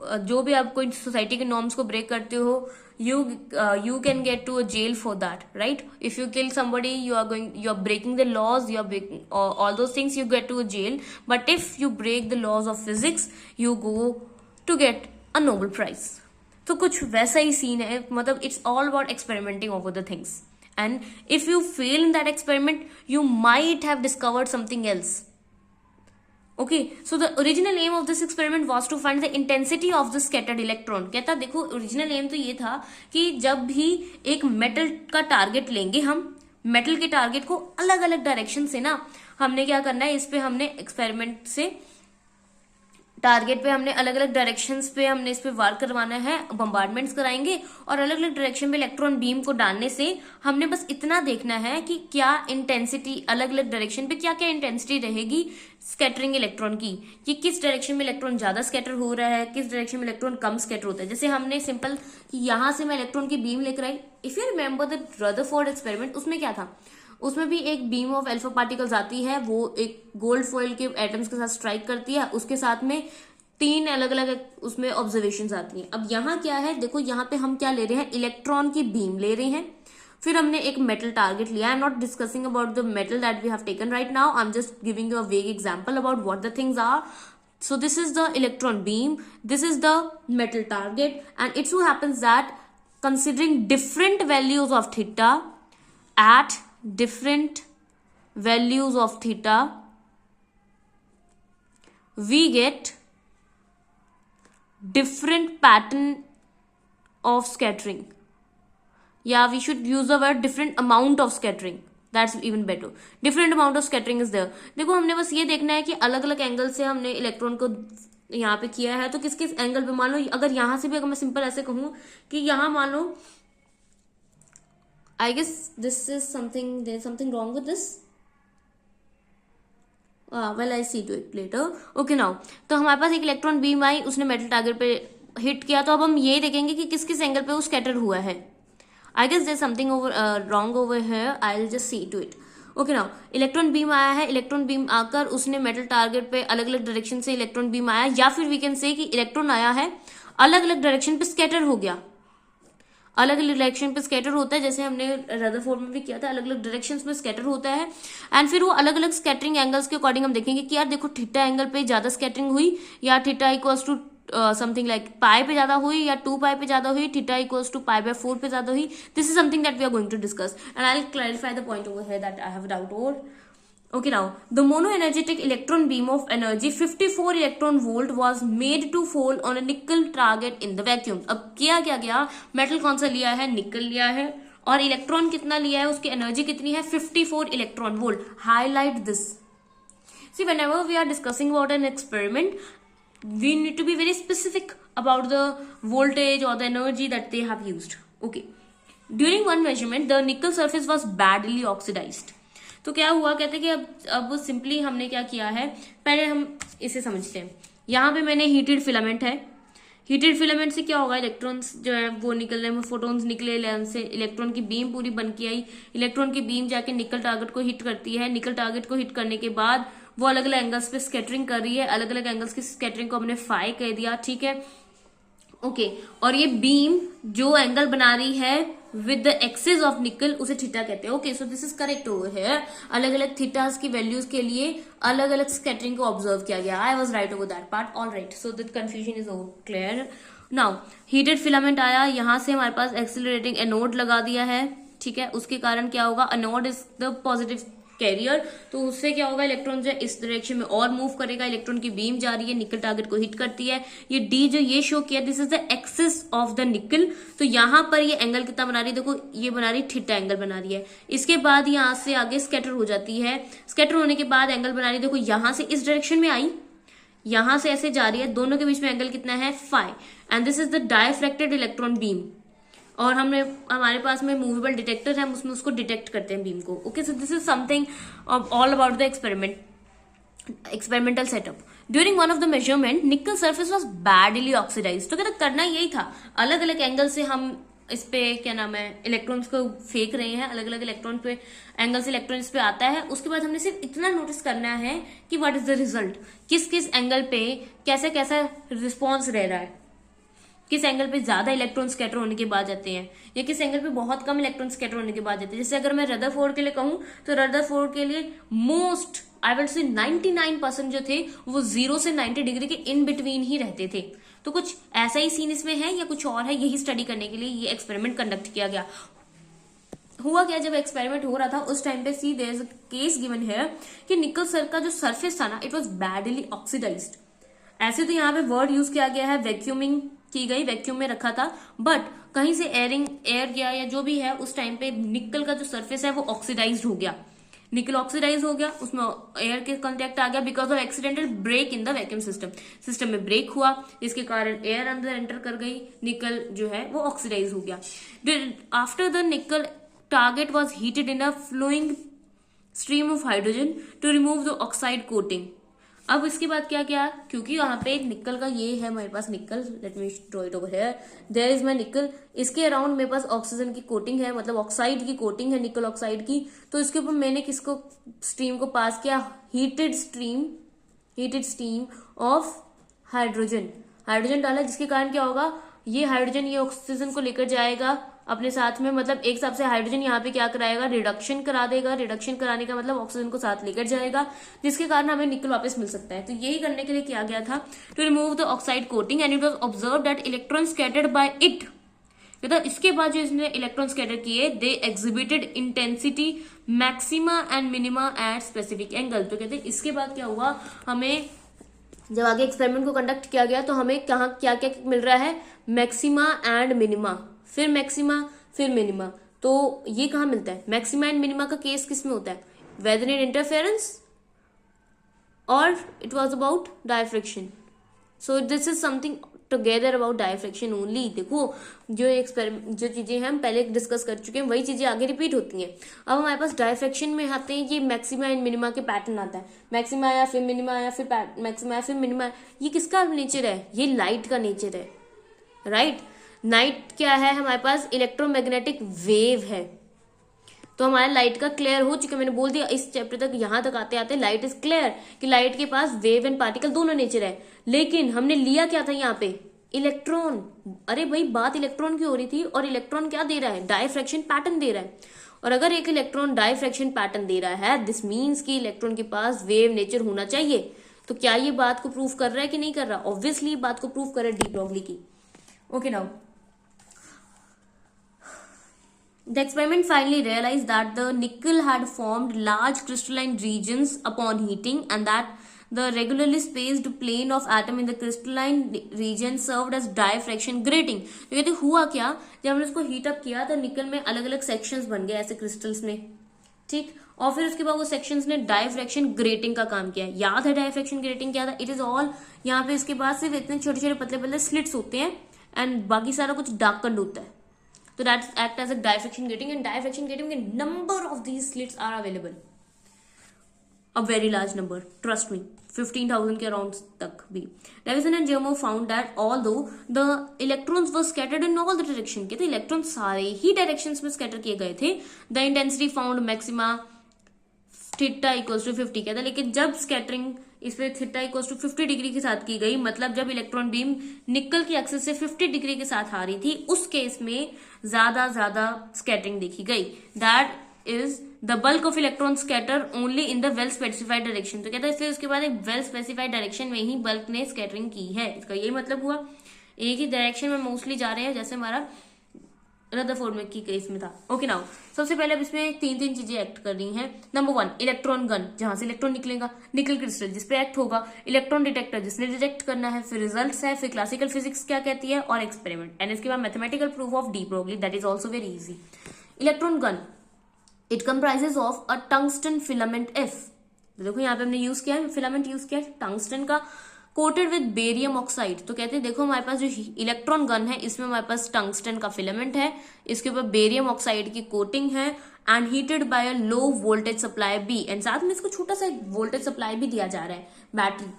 जो भी आप कोई सोसाइटी के नॉर्म्स को ब्रेक करते हो, you can get to a jail for that, right? If you kill somebody, you're breaking the laws, you're breaking all those things, you get to a jail. But if you break the laws of physics, you go to get a Nobel Prize. तो कुछ वैसा ही scene है, मतलब it's all about experimenting over the things. And if you fail in that experiment, you might have discovered something else. Okay, so the original aim of this experiment was to find the intensity of the scattered electron. कहता देखो original M तो ये था कि जब भी एक metal का टारगेट लेंगे, हम मेटल के टारगेट को अलग अलग डायरेक्शन से ना, हमने क्या करना है, इस पे हमने एक्सपेरिमेंट से टारगेट पे हमने अलग अलग डायरेक्शंस पे हमने इस पे वार करवाना है, बम्बार्डमेंट्स कराएंगे, और अलग अलग डायरेक्शन पे इलेक्ट्रॉन बीम को डालने से हमने बस इतना देखना है कि क्या इंटेंसिटी अलग अलग डायरेक्शन पे क्या क्या इंटेंसिटी रहेगी स्कैटरिंग इलेक्ट्रॉन की, कि किस डायरेक्शन में इलेक्ट्रॉन ज्यादा स्कैटर हो रहा है, किस डायरेक्शन में इलेक्ट्रॉन कम स्कैटर होता है. जैसे हमने सिंपल कि यहां से मैं इलेक्ट्रॉन की बीम लेकर आई. If you remember the Rutherford experiment, उसमें क्या था, उसमें भी एक बीम ऑफ अल्फा पार्टिकल्स आती है, वो एक गोल्ड फॉइल के एटम्स के साथ स्ट्राइक करती है, उसके साथ में 3 अलग अलग उसमें ऑब्जर्वेशंस आती हैं. अब यहाँ क्या है, देखो यहाँ पे हम क्या ले रहे हैं, इलेक्ट्रॉन की बीम ले रहे हैं, फिर हमने एक मेटल टारगेट लिया. I am not discussing about the metal that we have taken right now, I am just giving you a vague example about what the things are. So this is the electron beam, this is the metal target, and it so happens that considering different values of theta at different values of theta, we get different pattern of scattering. Yeah, we should use the word different amount of scattering. That's even better. Different amount of scattering is there. देखो हमने बस ये देखना है कि अलग अलग angle से हमने इलेक्ट्रॉन को यहाँ पे किया है, तो किस किस एंगल पे, मान लो अगर यहाँ से भी अगर मैं सिंपल ऐसे कहूँ कि यहाँ मान लो, I guess this is something, there's something wrong with this. Well, I see to it later. Okay, now तो हमारे पास एक इलेक्ट्रॉन बीम आई, उसने मेटल टारगेट पे हिट किया, तो अब हम ये देखेंगे कि किस किस एंगल पे वो स्कैटर हुआ है. I guess there's something wrong over here. I'll just see to it. Okay, now electron beam आया है, इलेक्ट्रॉन बीम आकर उसने मेटल टारगेट पे अलग अलग डायरेक्शन से इलेक्ट्रॉन बीम आया, या फिर वी कैन से कि इलेक्ट्रॉन आया है अलग अलग डायरेक्शन पे स्कैटर हो गया. अलग अलग डायरेक्शन पे स्कैटर होता है, जैसे हमने रदरफोर्ड में भी किया था, अलग अलग डायरेक्शंस में स्कैटर होता है. एंड फिर वो अलग अलग स्कैटरिंग एंगल्स के अकॉर्डिंग हम देखेंगे कि यार देखो थीटा एंगल पे ज्यादा स्कैटरिंग हुई, या theta equals to something like pi पे ज्यादा हुई, या 2 पाई पे ज्यादा हुई, थीटा इक्वल्स टू पाई/4 पे ज्यादा हुई. This is something that we are going to discuss, and I will clarify the point over here that I have doubt over. Okay, now the monoenergetic electron beam of energy 54 electron volt was made to fall on a nickel target in the vacuum. अब किया क्या गया, metal कौन सा लिया है, निकल लिया है, और इलेक्ट्रॉन कितना लिया है, उसकी एनर्जी कितनी है, 54 electron volt. Highlight this. See, whenever we are discussing about an experiment, we need to be very specific about the voltage or the energy that they have used. Okay. During one measurement, the nickel surface was badly oxidized. तो क्या हुआ, कहते कि अब simply हमने क्या किया है, पहले हम इसे समझते हैं. यहाँ पे मैंने हीटेड फिलामेंट है. हीटेड फिलामेंट से क्या होगा, इलेक्ट्रॉन्स जो है वो निकल रहे हैं, फोटोन्स निकले, लेंस से इलेक्ट्रॉन की बीम पूरी बन के आई. इलेक्ट्रॉन की बीम जाके निकल टारगेट को हिट करती है. निकल टारगेट को हिट करने के बाद वो अलग अलग एंगल्स पे स्कैटरिंग कर रही है. अलग अलग एंगल्स की स्कैटरिंग को हमने फाई कह दिया. ठीक है, ओके. और ये बीम जो एंगल बना रही है विद द एक्सिस ऑफ निकल, उसे थीटा कहते हैं. Okay, so this is correct over here. अलग अलग थीटास की वैल्यूज के लिए अलग अलग स्कैटरिंग को ऑब्जर्व किया गया. I was right over that part. All right, so the confusion is clear now. Heated filament आया, यहां से हमारे पास एक्सिलरेटिंग एनोड लगा दिया है. ठीक है, उसके कारण क्या होगा, anode is the positive carrier, तो उससे क्या होगा, इलेक्ट्रॉन जो है इस डायरेक्शन में और मूव करेगा. इलेक्ट्रॉन की बीम जा रही है, निकल टारगेट को हिट करती है. ये डी जो ये शो किया, this is the axis of the निकल. तो यहां पर ये एंगल कितना बना रही है, देखो ये बना रही है थीटा एंगल बना रही है. इसके बाद यहां से आगे स्कैटर हो जाती है. स्कैटर होने के बाद एंगल बना रही है, देखो यहां से इस डायरेक्शन में आई, यहां से ऐसे जा रही है. दोनों के बीच में एंगल कितना है, phi. And this is the diffracted electron beam. और हमारे पास में मूवेबल डिटेक्टर है, हम उसमें उसको डिटेक्ट करते हैं बीम को. Okay, so this is something all about the experimental setup. During one of the measurement निकल सरफेस वाज बैडली ऑक्सीडाइज्ड. तो क्या करना यही था, अलग अलग एंगल से हम इस पे क्या नाम है इलेक्ट्रॉन्स को फेंक रहे हैं. अलग अलग इलेक्ट्रॉन पे एंगल से इलेक्ट्रॉन इस पे आता है. उसके बाद हमने सिर्फ इतना नोटिस करना है कि व्हाट इज द रिजल्ट, किस किस एंगल पे कैसा कैसा रिस्पॉन्स रह रहा है, किस एंगल पे ज्यादा इलेक्ट्रॉन स्कैटर होने के बाद जाते हैं या किस एंगल पे बहुत कम इलेक्ट्रॉन स्कैटर होने के बाद जाते हैं. जैसे अगर मैं रदरफोर्ड के लिए कहूं तो रदरफोर्ड के लिए मोस्ट आई विल से 99% जो थे वो 0 से 90 डिग्री के इन बिटवीन ही रहते थे. तो कुछ ऐसा ही सीन इसमें है या कुछ और है, यही स्टडी करने के लिए ये एक्सपेरिमेंट कंडक्ट किया गया. हुआ क्या, जब एक्सपेरिमेंट हो रहा था उस टाइम पे see there is a case given है कि निकल सर का जो सरफेस था ना, इट वाज बैडली ऑक्सीडाइज्ड. ऐसे तो यहाँ पे वर्ड यूज किया गया है, वैक्यूमिंग की गई, वैक्यूम में रखा था, बट कहीं से एयर गया या जो भी है, उस टाइम पे निकल का जो सरफेस है वो ऑक्सीडाइज्ड हो गया. निकल ऑक्सीडाइज हो गया, उसमें एयर के कांटेक्ट आ गया because of accidental break in the vacuum system में ब्रेक हुआ, जिसके कारण एयर अंदर एंटर कर गई, निकल जो है वो ऑक्सीडाइज हो गया. After the nickel target was heated in a flowing stream of hydrogen to remove the oxide coating. अब इसके बाद क्या क्या, क्योंकि यहाँ पे निकल का ये है हमारे पास nickel, let me draw it over here, there is my nickel. इसके अराउंड मेरे पास ऑक्सीजन की कोटिंग है, मतलब ऑक्साइड की कोटिंग है, निकल ऑक्साइड की. तो इसके ऊपर मैंने किसको स्ट्रीम को पास किया, हीटेड स्टीम ऑफ हाइड्रोजन डाला, जिसके कारण क्या होगा, ये हाइड्रोजन ये ऑक्सीजन को लेकर जाएगा अपने साथ में, मतलब एक हिसाब से हाइड्रोजन यहाँ पे क्या कराएगा, रिडक्शन करा देगा. रिडक्शन कराने का मतलब ऑक्सीजन को साथ लेकर जाएगा, जिसके कारण हमें निकल वापस मिल सकता है. तो यही करने के लिए किया गया था, to remove the oxide coating. And it was observe that electron scattered by it. इसके बाद जो इसने इलेक्ट्रॉन स्कैटर किए, they exhibited intensity maxima and minima at specific angle. तो कहते हैं इसके बाद क्या हुआ, हमें जब आगे एक्सपेरिमेंट को कंडक्ट किया गया तो हमें कहाँ क्या क्या मिल रहा है, मैक्सिमा एंड मिनिमा, फिर मैक्सिमा फिर मिनिमा. तो ये कहाँ मिलता है, मैक्सिमा एंड मिनिमा का केस किस में होता है, वेदर इन इंटरफेरेंस और it was about diffraction. So this is something together about diffraction only. देखो जो चीजें हम पहले डिस्कस कर चुके हैं वही चीजें आगे रिपीट होती हैं. अब हमारे पास डायफ्रैक्शन में आते हैं, ये मैक्सिमा एंड मिनिमा के पैटर्न आता है, मैक्सिमा आया फिर मिनिमा आया फिर मैक्सिमा आया फिर मिनिमा. ये किसका नेचर है, ये लाइट का नेचर है, राइट. नाइट क्या है, हमारे पास इलेक्ट्रोमैग्नेटिक वेव है. तो हमारा लाइट का क्लियर हो चुका, मैंने बोल दिया इस चैप्टर तक, यहां तक आते आते लाइट इज क्लियर कि लाइट के पास वेव एंड पार्टिकल दोनों नेचर है. लेकिन हमने लिया क्या था यहाँ पे, इलेक्ट्रॉन. अरे भाई बात इलेक्ट्रॉन की हो रही थी, और इलेक्ट्रॉन क्या दे रहा है, डायफ्रैक्शन पैटर्न दे रहा है. और अगर एक इलेक्ट्रॉन डायफ्रैक्शन पैटर्न दे रहा है, दिस मीन्स कि इलेक्ट्रॉन के पास वेव नेचर होना चाहिए. तो क्या ये बात को प्रूव कर रहा है कि नहीं कर रहा, ऑब्वियसली बात को प्रूव कर रहा है डी ब्रॉगली की. Okay now The experiment finally realized that the nickel had formed large crystalline regions upon heating, and that the regularly spaced plane of atom in the crystalline region served as diffraction grating. तो कहते हुआ क्या, जब हमने उसको heat up किया तो निकल में अलग अलग सेक्शंस बन गए ऐसे क्रिस्टल्स में, ठीक, और फिर उसके बाद वो सेक्शंस ने डायफ्रैक्शन ग्रेटिंग का काम किया. याद है डायफ्रैक्शन ग्रेटिंग क्या था? इट इज ऑल, यहाँ पे इसके बाद सिर्फ इतने छोटे छोटे पतले पतले स्लिट्स होते हैं एंड बाकी सारा कुछ डार्कन्ड होता है. तो that act as a diffraction grating, and diffraction grating के number of these slits are available, a very large number, trust me, 15,000 के अराउंड तक भी. Davisson and Germer found that although the electrons were scattered in all the direction, के तो electron सारे ही directions में scatter किए गए थे. The intensity found maxima theta equals to 50 कहता है, लेकिन जब स्कैटरिंग इस पे थीटा इक्वल्स टू 50 डिग्री के साथ की गई, मतलब जब इलेक्ट्रॉन बीम निकल की एक्सिस से 50 डिग्री के साथ आ रही थी, उस केस में ज्यादा स्कैटरिंग देखी गई. That is the bulk of electron scatter only in the well specified direction. तो कहता है फिर उसके बाद एक वेल स्पेसिफाइड डायरेक्शन में ही बल्क ने स्कैटरिंग की है. इसका यही मतलब हुआ एक ही डायरेक्शन में मोस्टली जा रहे हैं, जैसे हमारा रदरफोर्ड में की केस में था. ओके नाउ सबसे पहले अब इसमें तीन चीजें एक्ट कर रही हैं. नंबर 1 इलेक्ट्रॉन गन, जहां से इलेक्ट्रॉन निकलेगा. निकल क्रिस्टल जिसपे एक्ट होगा. इलेक्ट्रॉन डिटेक्टर जिसने डिटेक्ट करना है. फिर रिजल्ट्स है. फिर क्लासिकल फिजिक्स क्या कहती है, और एक्सपेरिमेंट, एंड इसके बाद mathematical proof of de Broglie, that is also very easy. Electron gun, it comprises of a tungsten filament F. देखो यहाँ पे हमने यूज किया है, फिलामेंट यूज किया है टंगस्टन का, कोटेड विद बेरियम ऑक्साइड. तो कहते हैं देखो हमारे पास जो इलेक्ट्रॉन गन है इसमें हमारे पास टंगस्टन का फिलामेंट है, इसके ऊपर बेरियम ऑक्साइड की कोटिंग है, and heated by a low voltage supply B, and साथ में इसको छोटा सा वोल्टेज सप्लाई भी दिया जा रहा है, battery.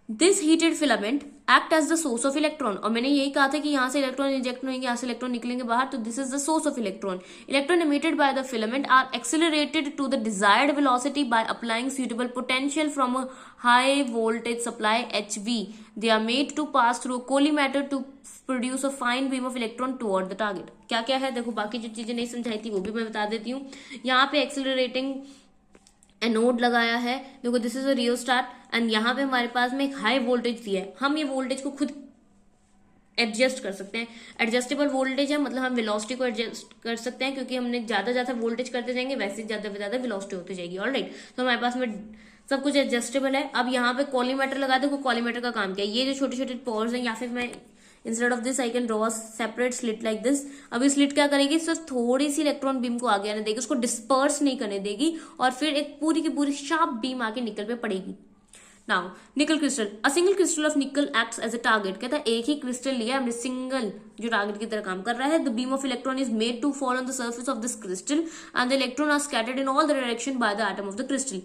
This heated filament act as the source of electron, और मैंने यही कहा था कि यहाँ से इलेक्ट्रॉन इंजेक्ट होंगे, यहाँ से इलेक्ट्रॉन निकलेंगे बाहर, तो this is the source of electron. Electron emitted by the filament are accelerated to the desired velocity by applying suitable potential from a high voltage supply HV. They are made to pass through a collimator to produce a fine beam of electron toward the target. क्या क्या है देखो, बाकी जो चीजें नहीं समझाई थी वो भी मैं बता देती हूँ. यहाँ पे एक्सेलरेटिंग एनोड लगाया है, देखो दिस इज अ रियोस्टाट, एंड यहाँ पे हमारे पास में एक हाई वोल्टेज दिया है. हम ये वोल्टेज को खुद एडजस्ट कर सकते हैं. एडजस्टेबल वोल्टेज है, मतलब हम वेलोसिटी को एडजस्ट कर सकते हैं, क्योंकि हमने ज्यादा वोल्टेज करते जाएंगे वैसे ज्यादा वेलोसिटी होती जाएगी. ऑलराइट, तो हमारे पास में सब कुछ एडजस्टेबल है. अब यहाँ पे कॉलीमेटर लगा दो. कॉलीमेटर का काम क्या है, ये जो छोटे छोटे पोर्स हैं, या फिर मैं instead of this I can draw separate slit like this. अब ये स्लिट क्या करेगी, सिर्फ थोड़ी सी इलेक्ट्रॉन बीम को आगे आने देगी, उसको डिस्पर्स नहीं करने देगी, और फिर एक पूरी की पूरी शार्प बीम आके निकल पे पड़ेगी. Now nickel crystal, a single crystal of nickel acts as a target. कहता है एक ही क्रिस्टल लिया हमने सिंगल, जो टारगेट की तरह काम कर रहा है. The beam of electron is made to fall on the surface of this crystal, and the electron are scattered in all the direction by the atom of the crystal.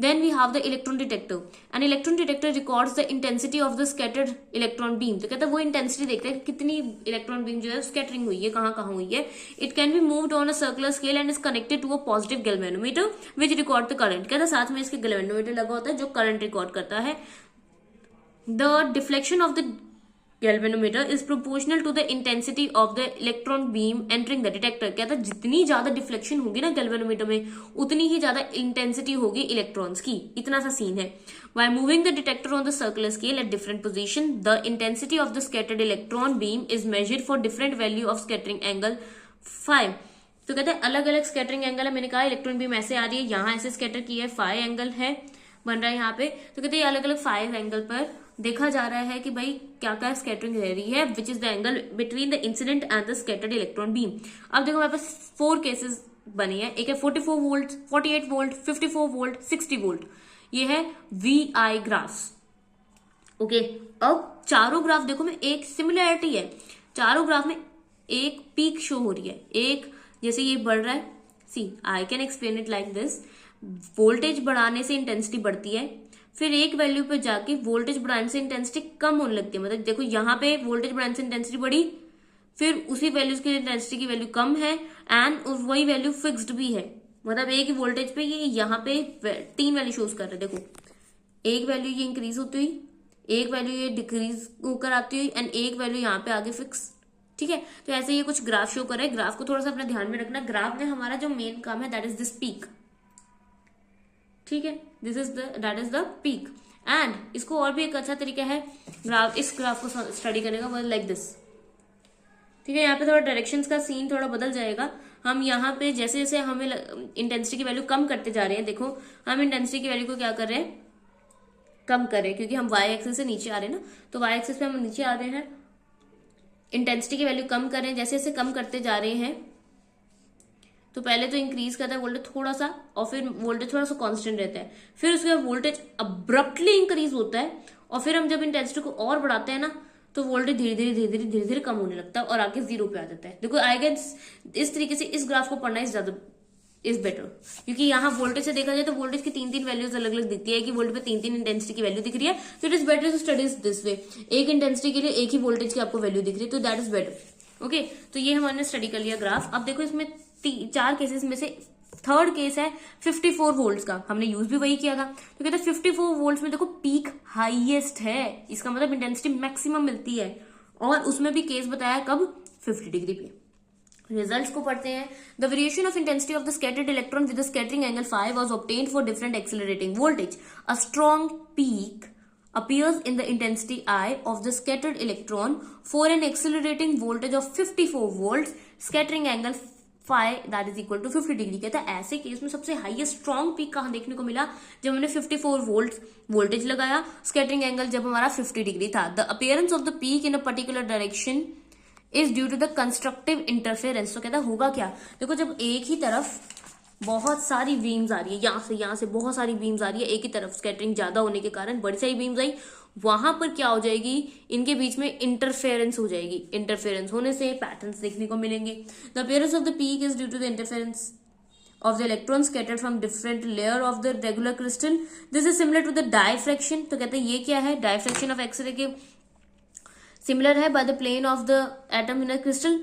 Then we have the electron detector. An electron detector records the intensity of the scattered electron beam. तो कहता है वो intensity देखता है कितनी electron beam जो है scattering हुई है, कहाँ हुई है. It can be moved on a circular scale and is connected to a positive galvanometer which record the current. कहता है साथ में इसके galvanometer लगा होता है जो करंट रिकॉर्ड करता है. The deflection of the galvanometer is proportional to the intensity of the electron beam entering the detector. कहता है जितनी ज्यादा डिफ्लेक्शन होगी ना गैल्वेनोमीटर में, उतनी ही ज्यादा इंटेंसिटी होगी इलेक्ट्रॉन्स की. इतना सा सीन है. By moving the detector on the circular scale at different position, the intensity of the scattered electron beam is measured for different value of scattering angle phi. तो कहते हैं अलग अलग स्कैटरिंग एंगल है. मैंने कहा इलेक्ट्रॉन बीम ऐसे आ रही है, यहाँ ऐसे स्कैटर की है, फाई एंगल है बन रहा है यहाँ पे. तो कहते हैं अलग अलग फाइव एंगल पर देखा जा रहा है कि भाई क्या क्या स्कैटरिंग रह रही है, which is the angle between the incident and the scattered electron beam. अब देखो हमारे पास 4 केसेस बने हैं. एक है 44 वोल्ट, 48 वोल्ट, 54 वोल्ट, 60 वोल्ट. ये है VI ग्राफ्स. ओके, अब चारों ग्राफ देखो में एक सिमिलरिटी है. चारों ग्राफ में एक पीक शो हो रही है. एक जैसे ये बढ़ रहा है, see I can explain it like this. Voltage बढ़ाने से इंटेंसिटी बढ़ती है, फिर एक वैल्यू पे जाके वोल्टेज बढ़ाने से इंटेंसिटी कम होने लगती है. मतलब देखो यहाँ पे वोल्टेज बढ़ाने से इंटेंसिटी बढ़ी, फिर उसी वैल्यूज की इंटेंसिटी की वैल्यू कम है, एंड वही वैल्यू फिक्स्ड भी है. मतलब एक ही वोल्टेज पे ये यहाँ पे 3 वैल्यू शोज कर रहे हैं. देखो एक वैल्यू ये इंक्रीज होती हुई, एक वैल्यू ये डिक्रीज होकर आती हुई, एंड एक वैल्यू यहाँ पे आगे फिक्स. ठीक है, तो ऐसे ये कुछ ग्राफ शो कर रहे हैं. ग्राफ को थोड़ा सा अपने ध्यान में रखना. ग्राफ में हमारा जो मेन काम है दैट इज दिस पीक. ठीक है, that is the peak. And इसको और भी एक अच्छा तरीका है ग्राफ, इस ग्राफ को स्टडी करने का, मतलब लाइक दिस. ठीक है, यहाँ पे थोड़ा डायरेक्शंस का सीन थोड़ा बदल जाएगा। हम यहाँ पे जैसे जैसे हमें इंटेंसिटी की वैल्यू कम करते जा रहे हैं, देखो हम इंटेंसिटी की वैल्यू को क्या कर रहे हैं, कम कर रहे हैं, क्योंकि हम वाई एक्सिस से नीचे आ रहे हैं ना, तो वाई एक्सिस पे हम नीचे आ रहे हैं, इंटेंसिटी की वैल्यू कम कर रहे हैं। जैसे जैसे कम करते जा रहे हैं तो पहले तो इंक्रीज करता है वोल्टेज थोड़ा सा, और फिर वोल्टेज थोड़ा सा कांस्टेंट रहता है, फिर उसके बाद वोल्टेज अब्रप्टली इंक्रीज होता है, और फिर हम जब इंटेंसिटी को और बढ़ाते हैं ना तो वोल्टेज धीरे धीरे धीरे धीरे धीरे धीरे कम होने लगता है और आके जीरो पे आ जाता है। देखो आई गेस इस तरीके से इस ग्राफ को पढ़ना इज बेटर, क्योंकि यहाँ वोल्टेज से देखा जाए तो वोल्टेज की तीन तीन वैल्यूज अलग अलग दिखती है कि वोल्टेज पे तीन तीन इंटेंसिटी की वैल्यू दिख रही है, तो it is better to study this way. एक इंटेंसिटी के लिए एक ही वोल्टेज की आपको वैल्यू दिख रही है, तो दैट इज बेटर। ओके, तो ये हमने स्टडी कर लिया ग्राफ। अब देखो इसमें चार केसेस में से थर्ड केस है 54 वोल्ट्स का, हमने यूज भी वही किया था। तो कहते हैं 54 वोल्ट्स में देखो पीक हाईएस्ट है, इसका मतलब इंटेंसिटी मैक्सिमम मिलती है, और उसमें भी केस बताया कब, 50 डिग्री पे। रिजल्ट्स को पढ़ते हैं। The variation of intensity of the scattered electron with the scattering angle phi was obtained for different accelerating voltage. A strong peak appears in the intensity I of the scattered electron for an accelerating voltage of 54 volts, scattering angle phi that is equal to 50 degree. कहता है ऐसे case में सबसे highest strong peak कहाँ देखने को मिला, जब हमने 54 वोल्ट वोल्टेज लगाया, स्कैटरिंग एंगल जब हमारा 50 डिग्री था। The appearance of the peak in a particular direction is due to the constructive interference. तो कहता है होगा क्या, देखो जब एक ही तरफ बहुत सारी बीम्स आ रही है, यहाँ से बहुत सारी बीम्स आ रही है, एक ही तरफ स्कैटरिंग ज्यादा होने के कारण बड़ी सारी बीम्स आई, वहां पर क्या हो जाएगी, इनके बीच में इंटरफेरेंस हो जाएगी। इंटरफेरेंस होने से पैटर्न्स देखने को मिलेंगे। The appearance of the peak is due to the interference of the electrons scattered from different layer of the regular crystal. This is similar to the diffraction। तो कहते हैं ये क्या है, diffraction of X-ray के सिमिलर है by the plane of the atom in a crystal.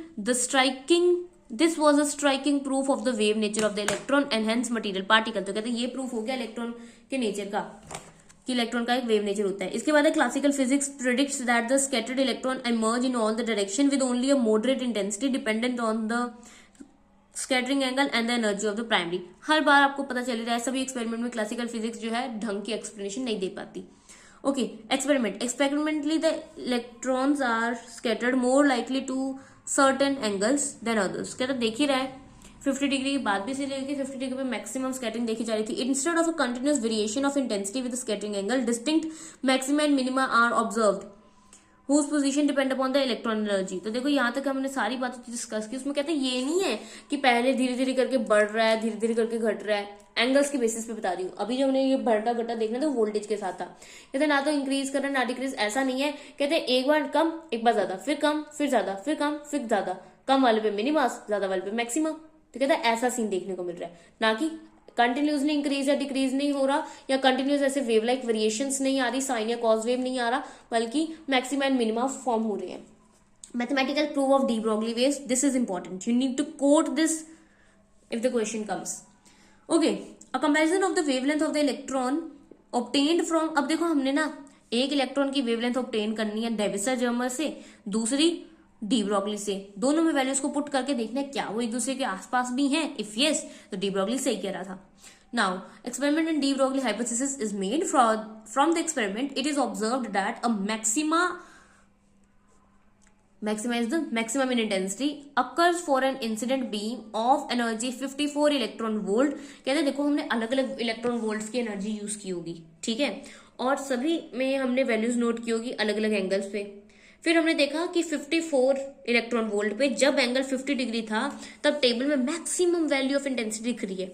This was a striking proof of the wave nature of the electron and hence material particle। तो कहते हैं ये प्रूफ हो गया इलेक्ट्रॉन के nature का, कि इलेक्ट्रॉन का एक वेव नेचर होता है। इसके बाद है classical physics predicts that the scattered electron emerge in all the direction with only a moderate intensity dependent on the scattering angle and the energy of the primary. हर बार आपको पता चल रहा है सभी एक्सपेरिमेंट में क्लासिकल फिजिक्स जो है ढंग की एक्सप्लेनेशन नहीं दे पाती। Okay, experimentally the electrons are scattered more likely to certain angles than others. कहते देख ही रहा है 50 डिग्री की बात भी से लेके 50 डिग्री पे मैक्सिमम स्कैटरिंग देखी जा रही थी। Instead of a continuous variation of intensity with scattering angle distinct maxima and minima are observed whose position depend upon the electron energy। तो देखो यहाँ तक हमने सारी बातें डिस्कस की, उसमें कहते हैं ये नहीं है कि पहले धीरे धीरे करके बढ़ रहा है, धीरे धीरे करके घट रहा है, एंगल्स के बेसिस पे बता रही हूँ। अभी जो हमने ये बढ़ता घटा देखना था वोल्टेज के साथ था। कहते ना तो इंक्रीज कर रहा है ना डिक्रीज, ऐसा नहीं है। कहते हैं एक बार कम, एक बार ज्यादा, फिर कम, फिर ज्यादा, फिर कम, फिर ज्यादा, कम वाले पे मिनिमम, ज्यादा वाले पे मैक्सिमम। तो कहता है ऐसा सीन देखने को मिल रहा है, ना कि कंटिन्यूसली इंक्रीज या डिक्रीज नहीं हो रहा, या कंटिन्यूस ऐसे वेव लाइक वेरिएशंस नहीं आ रही, साइन या कॉस वेव नहीं आ रहा, बल्कि मैक्सिमा एंड मिनिमा फॉर्म हो रहे हैं। Mathematical proof of de Broglie waves, this is important, you need to quote this if the question comes. Okay, a comparison of the wavelength of the electron obtained from, अब देखो हमने ना एक electron की wavelength obtain करनी है डेविसा Germer से, दूसरी डी ब्रॉगली से, दोनों में वैल्यूज को पुट करके देखना है क्या वो एक दूसरे के आसपास भी हैं। इफ यस तो डी ब्रॉगली सही कह रहा था। Now experiment in de Broglie hypothesis is made from the experiment it is observed that a maxima is the maximum in intensity occurs for an incident beam of energy 54 electron volt. कहते हैं देखो हमने अलग अलग electron volts की energy use की होगी, ठीक है, और सभी में हमने वैल्यूज नोट की होगी अलग अलग एंगल्स पे। फिर हमने देखा कि 54 इलेक्ट्रॉन वोल्ट पे जब एंगल 50 डिग्री था तब टेबल में मैक्सिमम वैल्यू ऑफ इंटेंसिटी दिख रही है।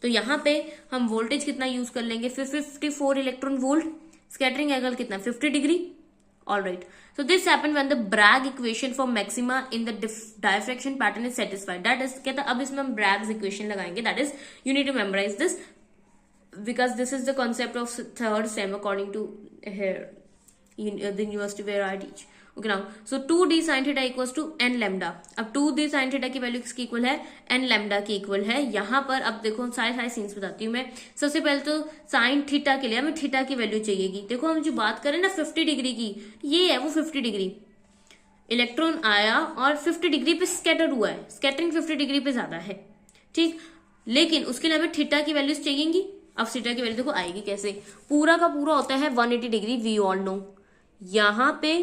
तो यहाँ पे हम वोल्टेज कितना यूज कर लेंगे, फिर 54 इलेक्ट्रॉन वोल्ट, स्कैटरिंग एंगल कितना 50 degree. All right. So this happened when the Bragg equation for maxima in the diffraction pattern is satisfied. That is, कहता अब इसमें हम Bragg's equation लगाएंगे. That is, you need to memorize this because this is the concept of third sem according to here the university where I teach. Okay now, so 2d sin theta equals to n lambda. अब 2d sin theta की value किसकी equal है, n lambda की equal है। यहाँ पर अब देखो सारे सीन्स बताती हूँ मैं। सबसे पहले तो sin थीटा के लिए हमें थीटा की वैल्यू चाहिएगी। देखो हम जो बात करें ना 50 डिग्री की, ये है वो 50 डिग्री, इलेक्ट्रॉन आया और 50 डिग्री पे स्कैटर हुआ है, स्कैटरिंग 50 डिग्री पे ज्यादा है, ठीक, लेकिन उसके लिए हमें थीटा की वैल्यूज चाहिएगी। अब थीटा की वैल्यू देखो आएगी कैसे, पूरा का पूरा होता है 180 डिग्री, वी ऑल नो। यहाँ पे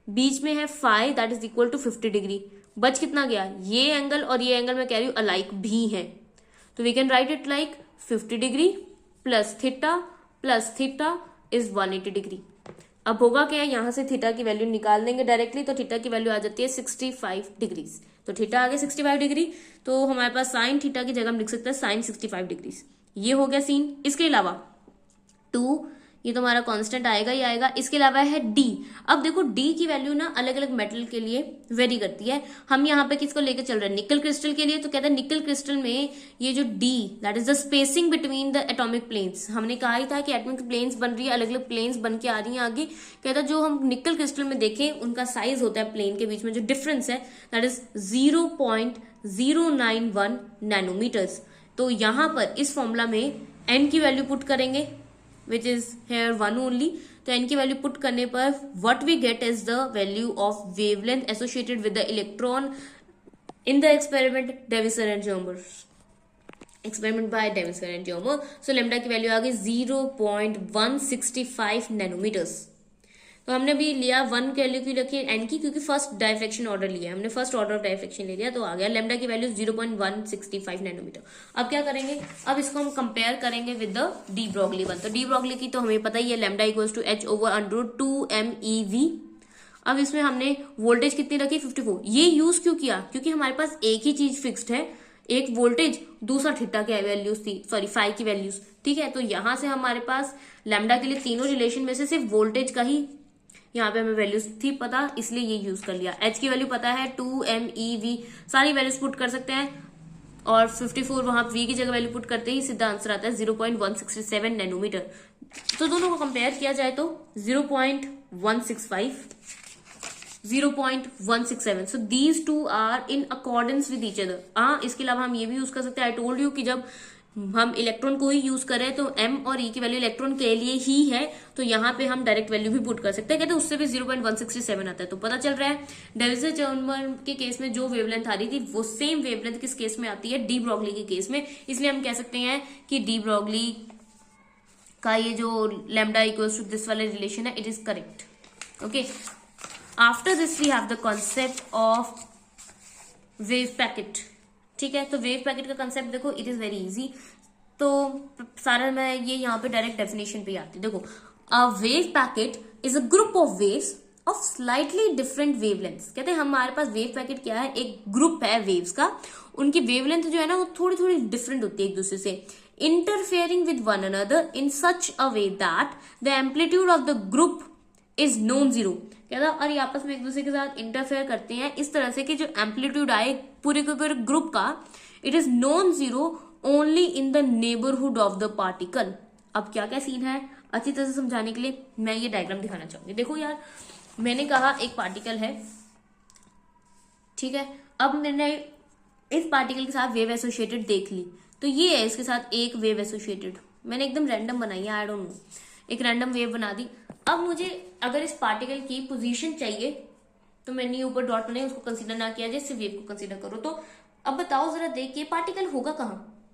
बीच में है phi that is equal to 50 degree, बच कितना गया, ये एंगल और ये एंगल मैं कह रही हूँ अलाइक भी है, तो we can write it like 50 degree plus theta is 180 degree. अब होगा क्या, यहां से थीटा की वैल्यू निकाल देंगे डायरेक्टली, तो थीटा की वैल्यू आ जाती है 65 डिग्रीज, तो थीटा आ गया 65 डिग्री, तो हमारे पास साइन थीटा की जगह हम लिख सकते हैं साइन 65 डिग्रीज। ये हो गया सीन। इसके अलावा 2, ये तो हमारा कांस्टेंट आएगा ही आएगा। इसके अलावा है डी। अब देखो डी की वैल्यू ना अलग अलग मेटल के लिए वेरी करती है। हम यहाँ पे किसको लेकर चल रहे हैं, निकल क्रिस्टल के लिए, तो कहते हैं निकल क्रिस्टल में ये जो d that is the spacing between the atomic planes, हमने कहा ही था कि एटॉमिक प्लेन्स बन रही है, अलग अलग प्लेन्स बन के आ रही है आगे। कहता है जो हम निकल क्रिस्टल में देखें उनका साइज होता है प्लेन के बीच में जो डिफरेंस है दैट इज 0.091 नैनोमीटर्स। तो यहाँ पर इस फॉर्मूला में एन की वैल्यू पुट करेंगे which is here 1 only, तो n की वैल्यू पुट करने पर what we get is the value of wavelength associated with the electron in the experiment Davison and Germer, experiment by Davison and Germer। so lambda की value आ गई 0.165 nanometres. तो हमने भी लिया 1 की वैल्यू की रखी n की, क्योंकि फर्स्ट डायफ्रेक्शन ऑर्डर लिया, हमने फर्स्ट ऑर्डर डायफ्रेक्शन ले लिया, तो आ गया लैम्डा की वैल्यू 0.165 नैनोमीटर। अब क्या करेंगे, अब इसको हम कंपेयर करेंगे with the de Broglie one. तो डी ब्रॉगली की तो हमें पता ही है लैम्डा इक्वल्स टू h/√2mEv। अब इसमें हमने वोल्टेज कितनी रखी 54। ये यूज क्यों किया, क्योंकि हमारे पास एक ही चीज फिक्स्ड है, एक वोल्टेज दूसरा थीटा की वैल्यूज थी, सॉरी फाई की वैल्यूज, ठीक है। तो यहां से हमारे पास लैम्डा के लिए तीनों रिलेशन में से सिर्फ वोल्टेज का ही यहाँ पे हमें वैल्यूज थी पता, इसलिए ये यूज कर लिया। एच की वैल्यू पता है 2mEv, सारी वैल्यूज पुट कर सकते हैं, और 54 वहां v की जगह वैल्यू पुट करते ही सीधा आंसर आता है 0.167 नैनोमीटर। तो दोनों को कंपेयर किया जाए तो 0.165, 0.167, so these two are in accordance with each other. हाँ, इसके अलावा हम ये भी यूज कर सकते हैं, आई टोल्ड यू कि जब हम इलेक्ट्रॉन को ही यूज करें तो m और e की वैल्यू इलेक्ट्रॉन के लिए ही है, तो यहाँ पे हम डायरेक्ट वैल्यू भी पुट कर सकते हैं, कहते हैं उससे भी 0.167 आता है। तो पता चल रहा है डेविसन जर्मर के केस में जो वेवलेंथ आ रही थी वो सेम वेवलेंथ किस केस में आती है, डी ब्रॉगली के केस में। इसलिए हम कह सकते हैं कि डी ब्रॉगली का ये जो लैम्डा इक्वल्स टू दिस वाले रिलेशन है it is correct. Okay, after this we have the concept of wave packet. ठीक है, तो वेव पैकेट का कंसेप्ट देखो, इट इज वेरी इजी। तो सारा मैं ये यहाँ पे डायरेक्ट डेफिनेशन पे आती। देखो, अ wave packet is a group of waves of slightly different wavelengths. कहते हैं हमारे पास वेव पैकेट क्या है, एक ग्रुप है वेव्स का, उनकी वेवलेंथ जो है ना वो थोड़ी थोड़ी डिफरेंट होती है एक दूसरे से, interfering with one another in such a way that the amplitude of the group is non zero. कहता और ये आपस में एक दूसरे के साथ इंटरफेयर करते हैं इस तरह से कि जो एम्पलीट्यूड आए पूरे के पूरे ग्रुप का, it is non zero only in the neighbourhood of the particle. अब क्या क्या सीन है अच्छी तरह से समझाने के लिए मैं ये डायग्राम दिखाना चाहूंगी। देखो यार, मैंने कहा एक पार्टिकल है, ठीक है, अब मैंने इस पार्टिकल के साथ वेव एसोसिएटेड देख ली, तो ये है इसके साथ एक वेव एसोसिएटेड, मैंने एकदम रैंडम बनाई है, आई डोंट नो, एक रैंडम वेव बना दी। अब मुझे अगर इस पार्टिकल की पोजीशन चाहिए तो मैंने ऊपर डॉट बनाई, उसको कंसीडर ना किया जाए, सिर्फ वेव को कंसीडर करो। तो अब बताओ जरा, देखिए पार्टिकल होगा कहाँ,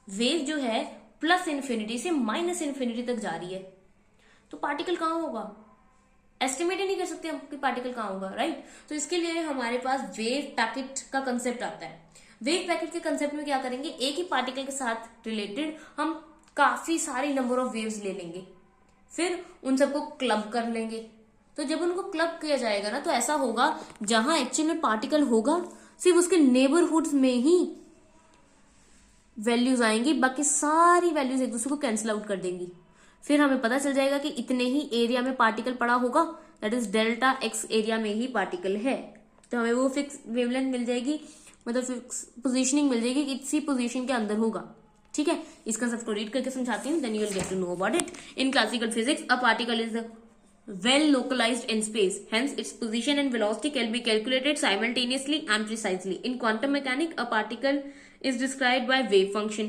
वेव जो है प्लस इन्फिनिटी से माइनस इन्फिनिटी तक जा रही है, तो पार्टिकल कहाँ होगा, एस्टिमेट ही नहीं कर सकते हम कि पार्टिकल कहाँ होगा, राइट। तो इसके लिए हमारे पास वेव पैकेट का कंसेप्ट आता है। वेव पैकेट के कंसेप्ट में क्या करेंगे, एक ही पार्टिकल के साथ रिलेटेड हम काफी सारी नंबर ऑफ वेव्स ले लेंगे, फिर उन सबको क्लब कर लेंगे। तो जब उनको क्लब किया जाएगा ना, तो ऐसा होगा जहां एक्चुअल में पार्टिकल होगा सिर्फ उसके नेबरहुड में ही वैल्यूज आएंगी, बाकी सारी वैल्यूज एक दूसरे को कैंसिल आउट कर देंगी। फिर हमें पता चल जाएगा कि इतने ही एरिया में पार्टिकल पड़ा होगा, that is delta x area में ही पार्टिकल है, तो हमें वो फिक्स वेवलेंथ मिल जाएगी, मतलब फिक्स पोजीशनिंग मिल जाएगी कि इसी पोजीशन के अंदर होगा। ठीक है, इस कंसेप्ट को रीड करके समझाती हूँ, then you will get to know about it. In classical physics a particle is well localized in space, hence its position and velocity can be calculated simultaneously and precisely. In quantum mechanics a particle is described by wave function।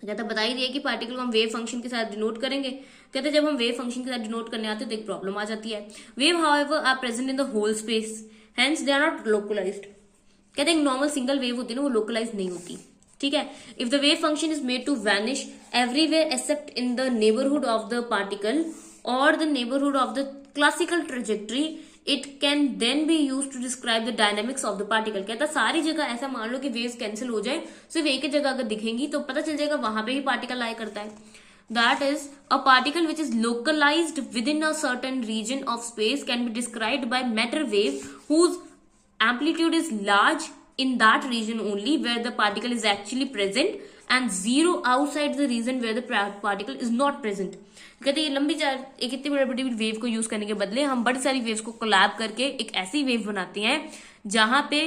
कहता बता ही दिया कि particle को हम wave function के साथ denote करेंगे। कहते जब हम वेव फंक्शन के साथ डिनोट करने आते हैं तो एक प्रॉब्लम आ जाती है, wave however are present in the whole space, hence they are not localised. कहते हैं नॉर्मल सिंगल वेव होती है ना, वो लोकलाइज नहीं होती। ठीक है, if the wave function is made to vanish everywhere except in the neighbourhood of the particle or the neighborhood of the classical trajectory, it can then be used to describe the dynamics of the particle. कहता सारी जगह ऐसा मान लो कि waves cancel हो जाए, सिर्फ एक ही जगह अगर दिखेंगी तो पता चल जाएगा वहां पे ही पार्टिकल लाई करता है. That is, a particle which is localized within a certain region of space can be described by matter wave whose amplitude is large in that region only where the particle is actually present and zero outside the region where the particle is not present. कहते हैं ये लंबी एक इतनी बड़ी बड़ी wave को use करने के बदले हम बड़ी सारी वेव्स को कोलैब करके एक ऐसी वेव बनाते हैं जहां पे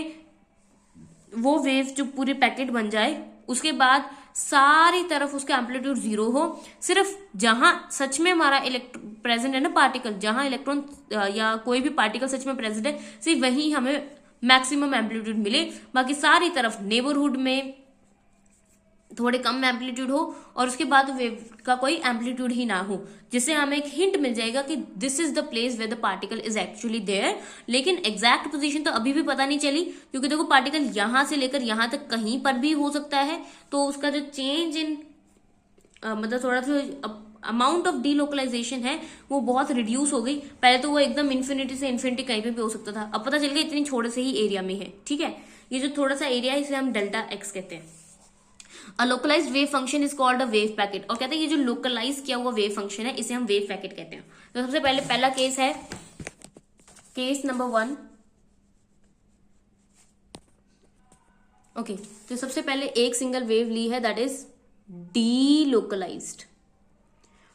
वो वेव जो पूरे पैकेट बन जाए, उसके बाद सारी तरफ उसका एम्पलीट्यूड जीरो हो, सिर्फ जहां सच में हमारा प्रेजेंट है ना पार्टिकल, जहां इलेक्ट्रॉन या कोई भी पार्टिकल सच में प्रेजेंट है, सिर्फ वही हमें मैक्सिमम एम्पलीट्यूड मिले, बाकी सारी तरफ नेबरहुड में थोड़े कम एम्पलीट्यूड हो और उसके बाद वेव का कोई एम्पलीट्यूड ही ना हो, जिससे हमें एक हिंट मिल जाएगा कि this is the place where the particle is actually there. लेकिन एग्जैक्ट पोजीशन तो अभी भी पता नहीं चली, क्योंकि देखो पार्टिकल यहां से लेकर यहां तक कहीं पर भी हो सकता है, तो उसका जो चेंज इन मतलब थोड़ा सा अमाउंट ऑफ डीलोकलाइजेशन है वो बहुत रिड्यूस हो गई. पहले तो वो एकदम इन्फिनिटी से इन्फिनिटी कहीं पे भी हो सकता था, अब पता चल गया इतनी छोटे से ही एरिया में है. ठीक है, ये जो थोड़ा सा एरिया है इसे हम डेल्टा एक्स कहते हैं. A localized wave function is called a wave packet. और कहते हैं ये जो लोकलाइज किया हुआ वेव फंक्शन है इसे हम वेव पैकेट कहते हैं. तो सबसे पहले पहला केस है केस नंबर 1. ओके, तो सबसे पहले एक सिंगल वेव ली है दैट इज डीलोकलाइज्ड.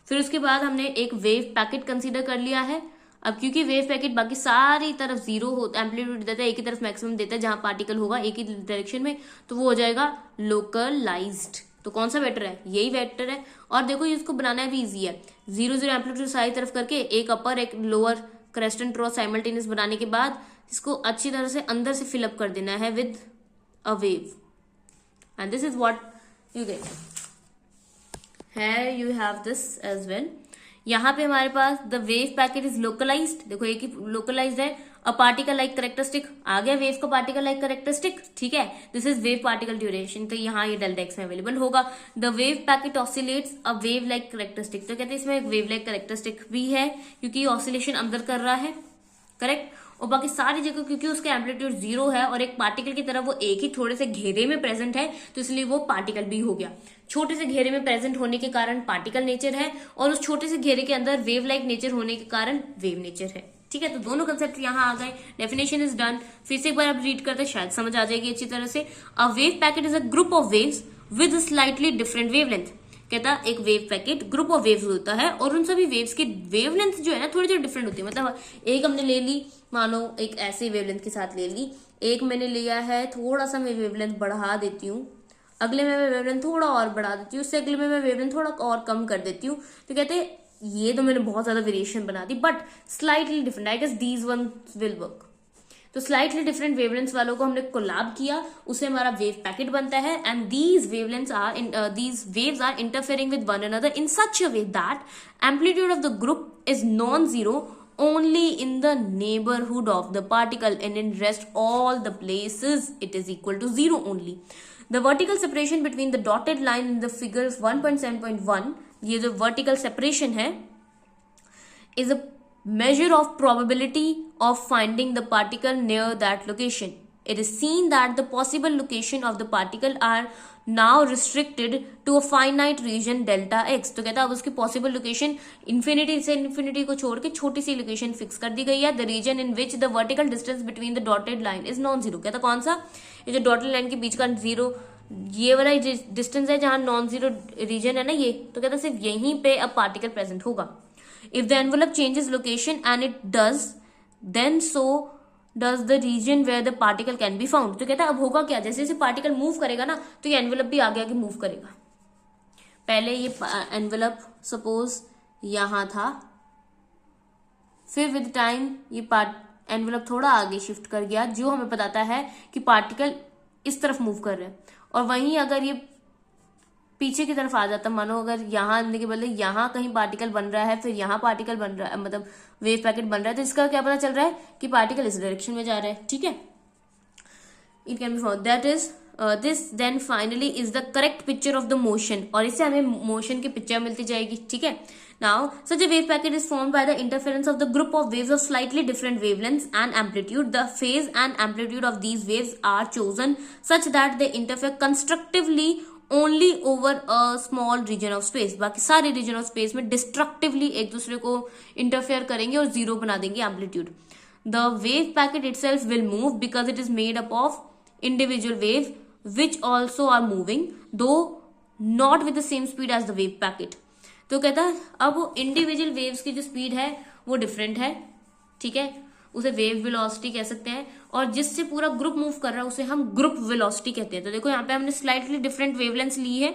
फिर उसके बाद हमने एक वेव पैकेट कंसीडर कर लिया है. अब क्योंकि वेव पैकेट बाकी सारी तरफ जीरो हो एम्पलीट्यूड देता है, एक ही तरफ मैक्सिमम देता है जहां पार्टिकल होगा एक ही डायरेक्शन में, तो वो हो जाएगा लोकलाइज्ड. तो कौन सा बेटर है? यही बेटर है. और देखो इसको बनाना भी इजी है. 0 0 एम्पलीट्यूड सारी तरफ करके एक अपर एक लोअर क्रेस्ट एंड ट्रॉस साइमल्टेनियस बनाने के बाद इसको अच्छी तरह से अंदर से फिलअप कर देना है with a wave, and this is what you get. Here you have this as well. यहाँ पे हमारे पास the wave packet is localised. देखो एक ही लोकलाइज्ड है. अ पार्टिकल लाइक करेक्टरिस्टिक आ गया वेव का पार्टिकल लाइक करेक्टरिस्टिक. ठीक है, this is wave particle duration, तो यहाँ ये डेल्टा एक्स में अवेलेबल होगा. The wave packet oscillates a wave like characteristic. तो कहते हैं इसमें एक वेव लाइक करेक्टरिस्टिक भी है क्योंकि ऑसिलेशन अंदर कर रहा है. करेक्ट. और बाकी सारी जगह क्योंकि उसका एम्पलीट्यूड जीरो है और एक पार्टिकल की तरह वो एक ही थोड़े से घेरे में प्रेजेंट है, तो इसलिए वो पार्टिकल भी हो गया. छोटे से घेरे में प्रेजेंट होने के कारण पार्टिकल नेचर है और उस छोटे से घेरे के अंदर वेव लाइक नेचर होने के कारण वेव नेचर है. ठीक है, तो दोनों कंसेप्ट यहाँ आ गए. Definition is done. फिर से एक बार आप रीड करते हैं, शायद समझ आ जाएगी अच्छी तरह से. अ wave packet is a group of waves with slightly different wavelength. कहता एक wave packet group of waves होता है और उन सभी वेव्स की वेवलेंथ जो है ना थोड़ी थोड़ी डिफरेंट होती है. मतलब एक हमने ले ली, मानो एक ऐसे वेवलेंथ के साथ ले ली, एक मैंने लिया है थोड़ा सा मैं वेवलेंथ बढ़ा देती हूँ, अगले में मैं वेवलेंथ थोड़ा और बढ़ा देती हूँ, उससे अगले में मैं वेवलेंथ थोड़ा और कम कर देती हूँ. तो कहते हैं ये तो मैंने बहुत ज्यादा वेरिएशन बना दी, but slightly different. I guess these one will work. तो स्लाइटली डिफरेंट वेवलेंथ्स वालों को हमने कोलैब किया, उससे हमारा वेव पैकेट बनता है. And these wavelengths are these waves are interfering with one another in such a way that amplitude of the group is non zero only in the neighborhood of the particle, and in rest all the places it is equal to zero only. The vertical separation between the dotted line in the figure 1.7.1, ये जो vertical separation है, is a measure of probability of finding the particle near that location. It is seen that the possible location of the particle are now restricted to a finite region delta x. तो कहता है अब उसकी possible location infinity से infinity को छोड़ के छोटी सी location fix कर दी गई है. The region in which the vertical distance between the dotted line is non-zero. कहता कौन सा? ये जो dotted line के बीच का जीरो, ये वाला डिस्टेंस है जहां नॉन जीरो रीजन है ना ये, तो कहता सिर्फ यहीं पे अब पार्टिकल प्रेजेंट होगा. If the envelope changes location and it does then so does the region where the particle can be found. तो कहता है अब होगा क्या, जैसे जैसे पार्टिकल मूव करेगा ना तो ये एनवेलप भी आगे आगे मूव करेगा. पहले ये एनवेलप सपोज यहां था, फिर विद टाइम ये एनवेलप थोड़ा आगे शिफ्ट कर गया, जो हमें बताता है कि पार्टिकल इस तरफ मूव कर रहे हैं. और वहीं अगर ये पीछे की तरफ आ जाता, मानो अगर यहाँ आने के बदले यहाँ कहीं पार्टिकल बन रहा है, फिर यहाँ पार्टिकल बन रहा है, मतलब वेव पैकेट बन रहा है, तो इसका क्या पता चल रहा है कि पार्टिकल इस डायरेक्शन में जा रहा है. ठीक है, it can be found that is this then finally is the correct picture of the motion, और इससे हमें मोशन की पिक्चर मिलती जाएगी. ठीक है. Now such a wave packet is formed by the interference of the group of waves of slightly different wavelengths and amplitude. The phase and amplitude of these waves are chosen such that they interfere constructively only over a small region of space. बाकी सारे region of space में destructively एक दूसरे को interfere करेंगे और zero बना देंगे amplitude. The wave packet itself will move because it is made up of individual wave which also are moving though not with the same speed as the wave packet. तो कहता है अब वो individual waves की जो speed है वो different है. ठीक है. उसे वेव वेलोसिटी कह सकते हैं, और जिससे पूरा ग्रुप मूव कर रहा है उसे हम ग्रुप वेलोसिटी कहते हैं. तो देखो यहाँ पे हमने स्लाइटली डिफरेंट वेवलेंथ्स ली है,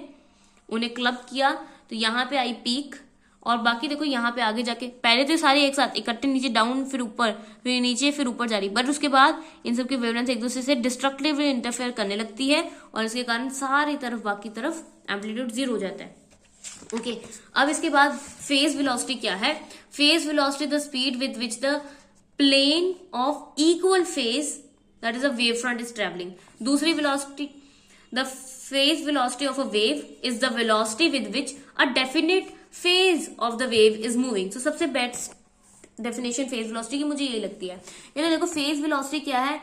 उन्हें क्लब किया, तो यहाँ पे आई पीक, और बाकी देखो यहाँ पे आगे जाके पहले तो सारे एक साथ इकट्ठे नीचे डाउन, फिर ऊपर, फिर नीचे, फिर ऊपर जा रही, बट उसके बाद इन सब की वेवलेंथ एक दूसरे से डिस्ट्रक्टिवली इंटरफेयर करने लगती है, और इसके कारण सारी तरफ बाकी तरफ एम्पलीट्यूड जीरो हो जाता है. ओके. अब इसके बाद फेज वेलोसिटी क्या है? Phase velocity the speed with which the plane of equal phase that is a wave front is travelling. दूसरी velocity, the phase velocity of a wave is the velocity with which a definite phase of the wave is moving. तो सबसे best definition phase velocity की मुझे यही लगती है. यानी देखो फेज वेलोसिटी क्या है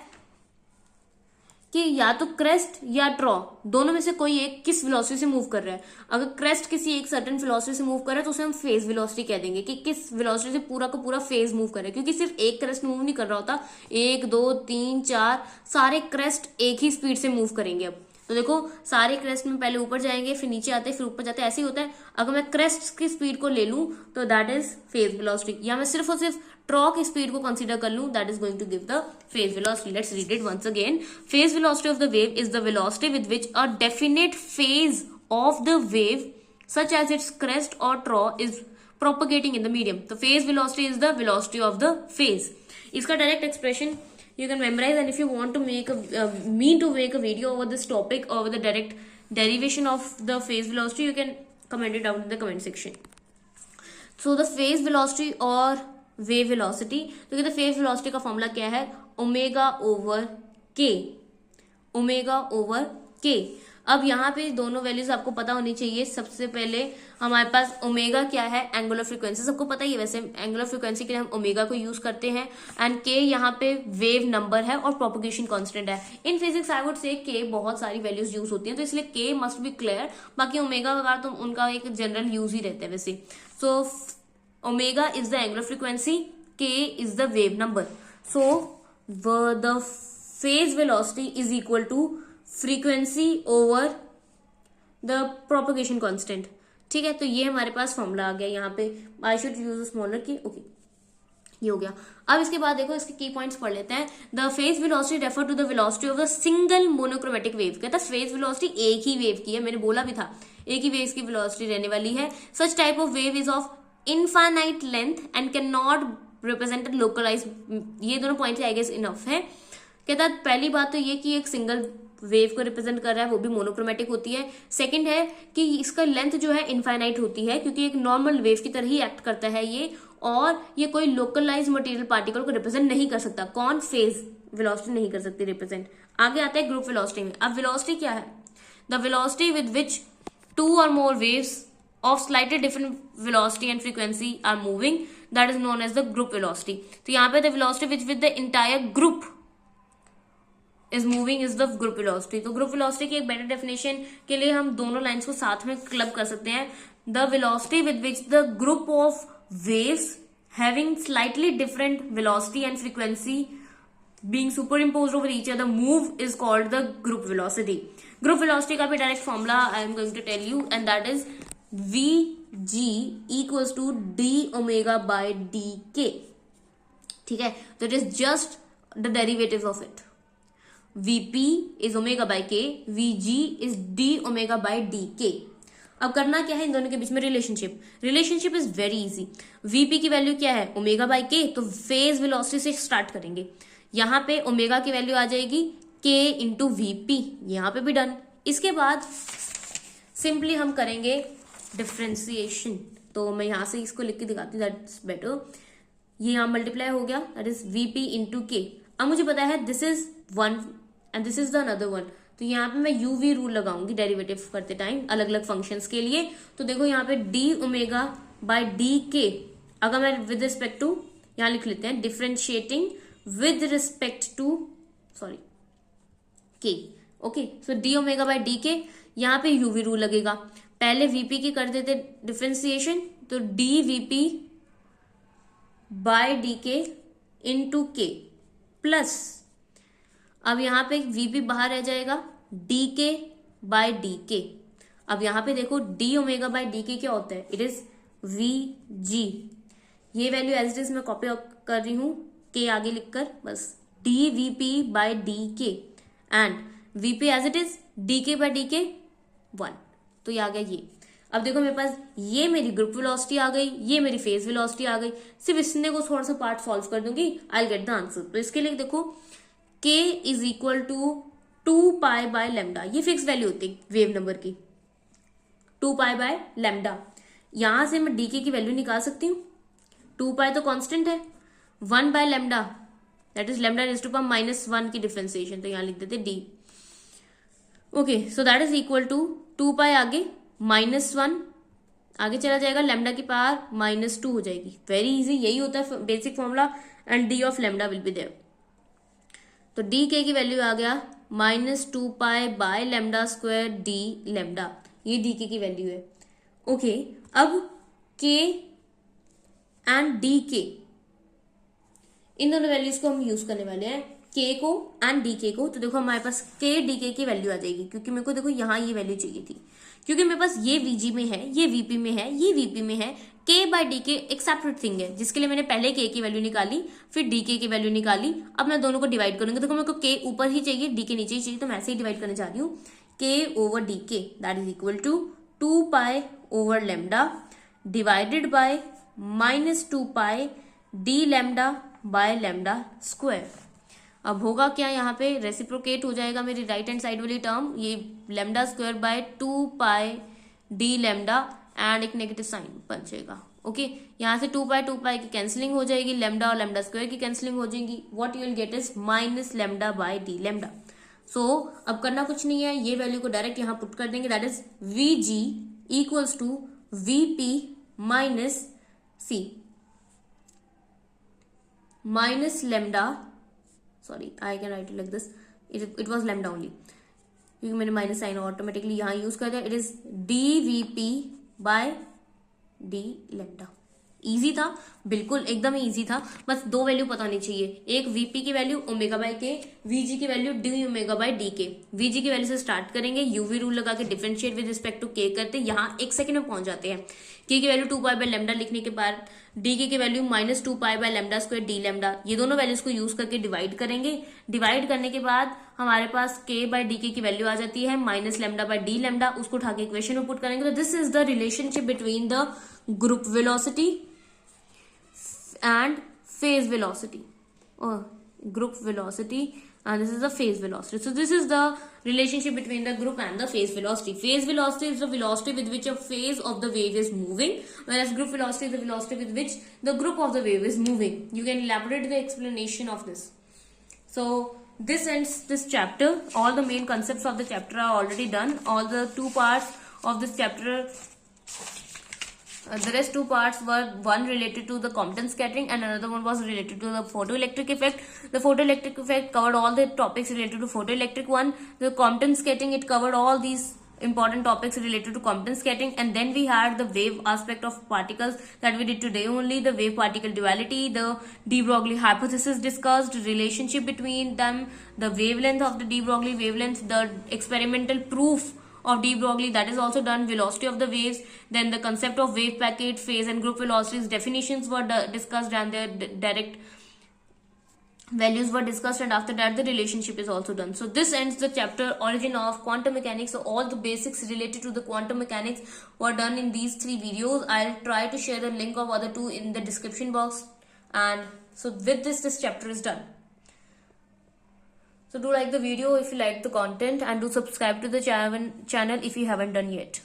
कि या तो क्रेस्ट या ट्रॉ, दोनों में से कोई एक किस वेलोसिटी से मूव कर रहा है. अगर क्रेस्ट किसी एक सर्टेन वेलोसिटी से मूव कर रहा है तो उसे हम फेज वेलोसिटी कह देंगे कि किस वेलोसिटी से पूरा का पूरा फेज मूव कर रहा है, क्योंकि सिर्फ एक क्रेस्ट मूव नहीं कर रहा होता, 1 2 3 4 सारे क्रेस्ट एक ही स्पीड से मूव करेंगे. अब तो देखो सारे क्रेस्ट में पहले ऊपर जाएंगे, फिर नीचे आते हैं, फिर ऊपर जाते हैं, ऐसे ही होता है. अगर मैं क्रेस्ट की स्पीड को ले लूं तो दैट इज फेज वेलोसिटी, या मैं सिर्फ और सिर्फ ट्रॉ की स्पीड को कंसीडर कर लूं, that is going to give the phase velocity. Let's read it once again. Phase velocity of the wave is the velocity with which a definite phase of the wave such as its crest और trough is propagating in the medium. तो phase velocity is the velocity of the phase. इसका direct expression you can memorize, and if you want to make a video over this topic, over the direct derivation of the phase velocity, you can comment it down in the comment section. So the phase velocity और wave velocity, तो कहते हैं phase velocity का formula क्या है? Omega over के. Omega over के. अब यहाँ पे दोनों वैल्यूज आपको पता होनी चाहिए. सबसे पहले हमारे पास ओमेगा क्या है? Angular frequency. सबको पता ही है वैसे, एंगुलर फ्रीक्वेंसी के लिए हम ओमेगा को यूज करते हैं. एंड के यहाँ पे वेव नंबर है और प्रोपगेशन कांस्टेंट है. In physics I would say के बहुत सारी वैल्यूज यूज होती हैं, तो इसलिए के मस्ट बी क्लियर. बाकी ओमेगा वगैरह तो उनका एक जनरल यूज ही रहता है वैसे. So omega is the angular frequency, k is the wave number. So the phase velocity is equal to frequency over the propagation constant. ठीक है. तो ये हमारे पास फॉर्मूला आ गया. यहाँ पे आई शुड यूज स्मॉलर की. ओके, ये हो गया. अब इसके बाद देखो इसके की पॉइंट्स पढ़ लेते हैं. The phase velocity refer to the velocity of the single monochromatic wave. कहता है फेज वेलोसिटी एक ही वेव की है, मैंने बोला भी था एक ही वेव की वेलोसिटी रहने वाली है. Such type of wave is of infinite length and can not represent localise. ये दोनों पॉइंट आई गेस इनफ है. कहता है पहली बात तो ये कि एक सिंगल वेव को रिप्रेजेंट कर रहा है, वो भी मोनोक्रोमेटिक होती है. सेकंड है कि इसका लेंथ जो है इनफाइनाइट होती है, क्योंकि एक नॉर्मल वेव की तरह ही एक्ट करता है ये, और ये कोई लोकलाइज मटेरियल पार्टिकल को रिप्रेजेंट नहीं कर सकता. कौन? फेज वेलोसिटी नहीं कर सकती रिप्रेजेंट. आगे आता है ग्रुप वेलोसिटी में. अब वेलोसिटी क्या है? The velocity with which 2 or more waves of slightly different velocity and frequency are moving, that is known as the group velocity. तो यहाँ पे the velocity with the entire group is moving is the group velocity. तो group velocity की एक better definition के लिए हम दोनों lines को साथ में club कर सकते हैं. The velocity with which the group of waves having slightly different velocity and frequency being superimposed over each other move is called the group velocity. Group velocity का भी direct formula I am going to tell you, and that is Vg equals to d omega by dk. ठीक है. तो it is just the derivatives of it. Vp is omega by k, Vg is d omega by dk. अब करना क्या है इन दोनों के बीच में relationship. Relationship is very easy. Vp की वैल्यू क्या है? ओमेगा बाय के. तो फेज वेलोसिटी से स्टार्ट करेंगे. यहाँ पे ओमेगा की वैल्यू आ जाएगी k इंटू Vp. यहाँ पे भी डन. इसके बाद सिंपली हम करेंगे डिफ्रेंसिएशन. तो मैं यहाँ से इसको लिख के दिखाती हूँ, दैट्स बेटर. ये यहाँ मल्टीप्लाई हो गया, दैट इज Vp इंटू के. अब मुझे पता है this is 1 and this is the another one, तो यहाँ पे मैं यूवी रूल लगाऊंगी डेरिवेटिव करते टाइम अलग अलग फंक्शंस के लिए। तो देखो यहाँ पे डी ओमेगा बाय डी के, अगर मैं विद रिस्पेक्ट टू, यहाँ लिख लेते हैं differentiating with respect to sorry k, okay. So d omega by d k, यहाँ पे यूवी रूल लगेगा। पहले वीपी की कर देते डिफ्रेंसिएशन, तो डी वीपी बाय डी के इंटू के प्लस, अब यहाँ पे वीपी बाहर रह जाएगा, डी के बाय डी के। अब यहाँ पे देखो डी ओमेगा बाय डी के क्या होता है, इट इज वी जी। ये वैल्यू एज इट इज मैं कॉपी कर रही हूं के आगे लिखकर, बस d vp by d k and vp as it is d k by d k 1। तो ये आ गया ये। अब देखो मेरे पास ये मेरी ग्रुप वेलोसिटी आ गई, ये मेरी फेज वेलोसिटी आ गई। सिर्फ इसने को थोड़ा सा पार्ट सॉल्व कर दूंगी, I will get the answer. तो इसके लिए देखो k is equal to 2 pi by lambda, ये फिक्स वैल्यू होती है वेव नंबर की, 2 पाई बाय लेमडा। यहां से मैं डीके की वैल्यू निकाल सकती हूँ, 2 पाई तो कांस्टेंट है, 1 by lambda that is lambda raised to power -1 की डिफरेंशिएशन, तो यहां लिख देते d. Okay, so that is equal to 2 pi आगे -1 आगे चला जाएगा, लेमडा की पावर -2 हो जाएगी। वेरी इजी, यही होता है basic formula, and d of lambda will be there. तो डी के की वैल्यू आ गया -2 pi by lambda square d lambda, ये डी के की वैल्यू है। ओके, अब के एंड डी के, इन दोनों वैल्यूज को हम यूज करने वाले हैं, के को एंड डी के को। तो देखो हमारे पास के डी के की वैल्यू आ जाएगी, क्योंकि मेरे को देखो यहाँ ये वैल्यू चाहिए थी, क्योंकि मेरे पास ये वीजी में है, ये वीपी में है, ये वीपी में है। के बाय डी के एक सेपरेट थिंग है, जिसके लिए मैंने पहले के की वैल्यू निकाली, फिर डी के की वैल्यू निकाली। अब मैं दोनों को डिवाइड करूंगी, देखो मेरे को के ऊपर ही चाहिए, डी के नीचे ही चाहिए, तो मैं ऐसे ही डिवाइड करने जा रही हूँ। K over d k that is equal to 2 pi over lambda divided by -2 pi d lambda by lambda square. अब होगा क्या, यहाँ पे रेसिप्रोकेट हो जाएगा मेरी राइट हैंड साइड वाली टर्म, ये lambda square by 2 pi d lambda and एक नेगेटिव साइन बन जाएगा। ओके, यहाँ से 2 पाई की कैंसिलिंग हो जाएगी, लेमडा और लेमडा स्क्वायर की कैंसिलिंग हो जाएगी। What you will get is minus lambda by d lambda. So अब करना कुछ नहीं है, ये वैल्यू को डायरेक्ट यहाँ पुट कर देंगे, that is v g equals to v p minus c minus lambda, sorry I can write it like this, it was lambda only, क्योंकि मैंने माइनस साइन ऑटोमेटिकली यहाँ यूज कर दिया। It is d v p by d lambda. Easy था, बिल्कुल एकदम easy था, बस दो वैल्यू पता नहीं चाहिए, एक वीपी की वैल्यू ओमेगा बाय के, वीजी की value D omega by d के। वीजी की वैल्यू से स्टार्ट करेंगे, यूवी रूल लगा के डिफरेंशिएट विद रिस्पेक्ट टू के करते, यहाँ 1 सेकंड में पहुंच जाते हैं। के की वैल्यू 2 पाई बाय लेमडा लिखने के बाद डी के की value -2 pi by lambda square d lambda, ये दोनों वैल्यूज को यूज करके डिवाइड करेंगे। डिवाइड करने के बाद हमारे पास के बाय डी के की वैल्यू आ जाती है minus lambda by d lambda, उसको उठा के इक्वेशन में पुट करेंगे। तो this is the relationship between the group velocity and phase velocity, or group velocity, and this is the phase velocity. So this is the relationship between the group and the phase velocity. Phase velocity is the velocity with which a phase of the wave is moving, whereas group velocity is the velocity with which the group of the wave is moving. You can elaborate the explanation of this. So this ends this chapter. All the main concepts of the chapter are already done. All the 2 parts of this chapter, the rest 2 parts were one related to the Compton scattering and another one was related to the photoelectric effect. The photoelectric effect covered all the topics related to photoelectric one. The Compton scattering, it covered all these important topics related to Compton scattering, and then we had the wave aspect of particles that we did today only, the wave particle duality, the de Broglie hypothesis discussed, relationship between them, the wavelength of the de Broglie wavelength, the experimental proof of de Broglie, that is also done, velocity of the waves, then the concept of wave packet, phase and group velocities, definitions were discussed, and their direct values were discussed, and after that the relationship is also done. So this ends the chapter origin of quantum mechanics. So all the basics related to the quantum mechanics were done in these 3 videos. I'll try to share the link of other 2 in the description box, and so with this chapter is done. So do like the video if you like the content, and do subscribe to the channel if you haven't done yet.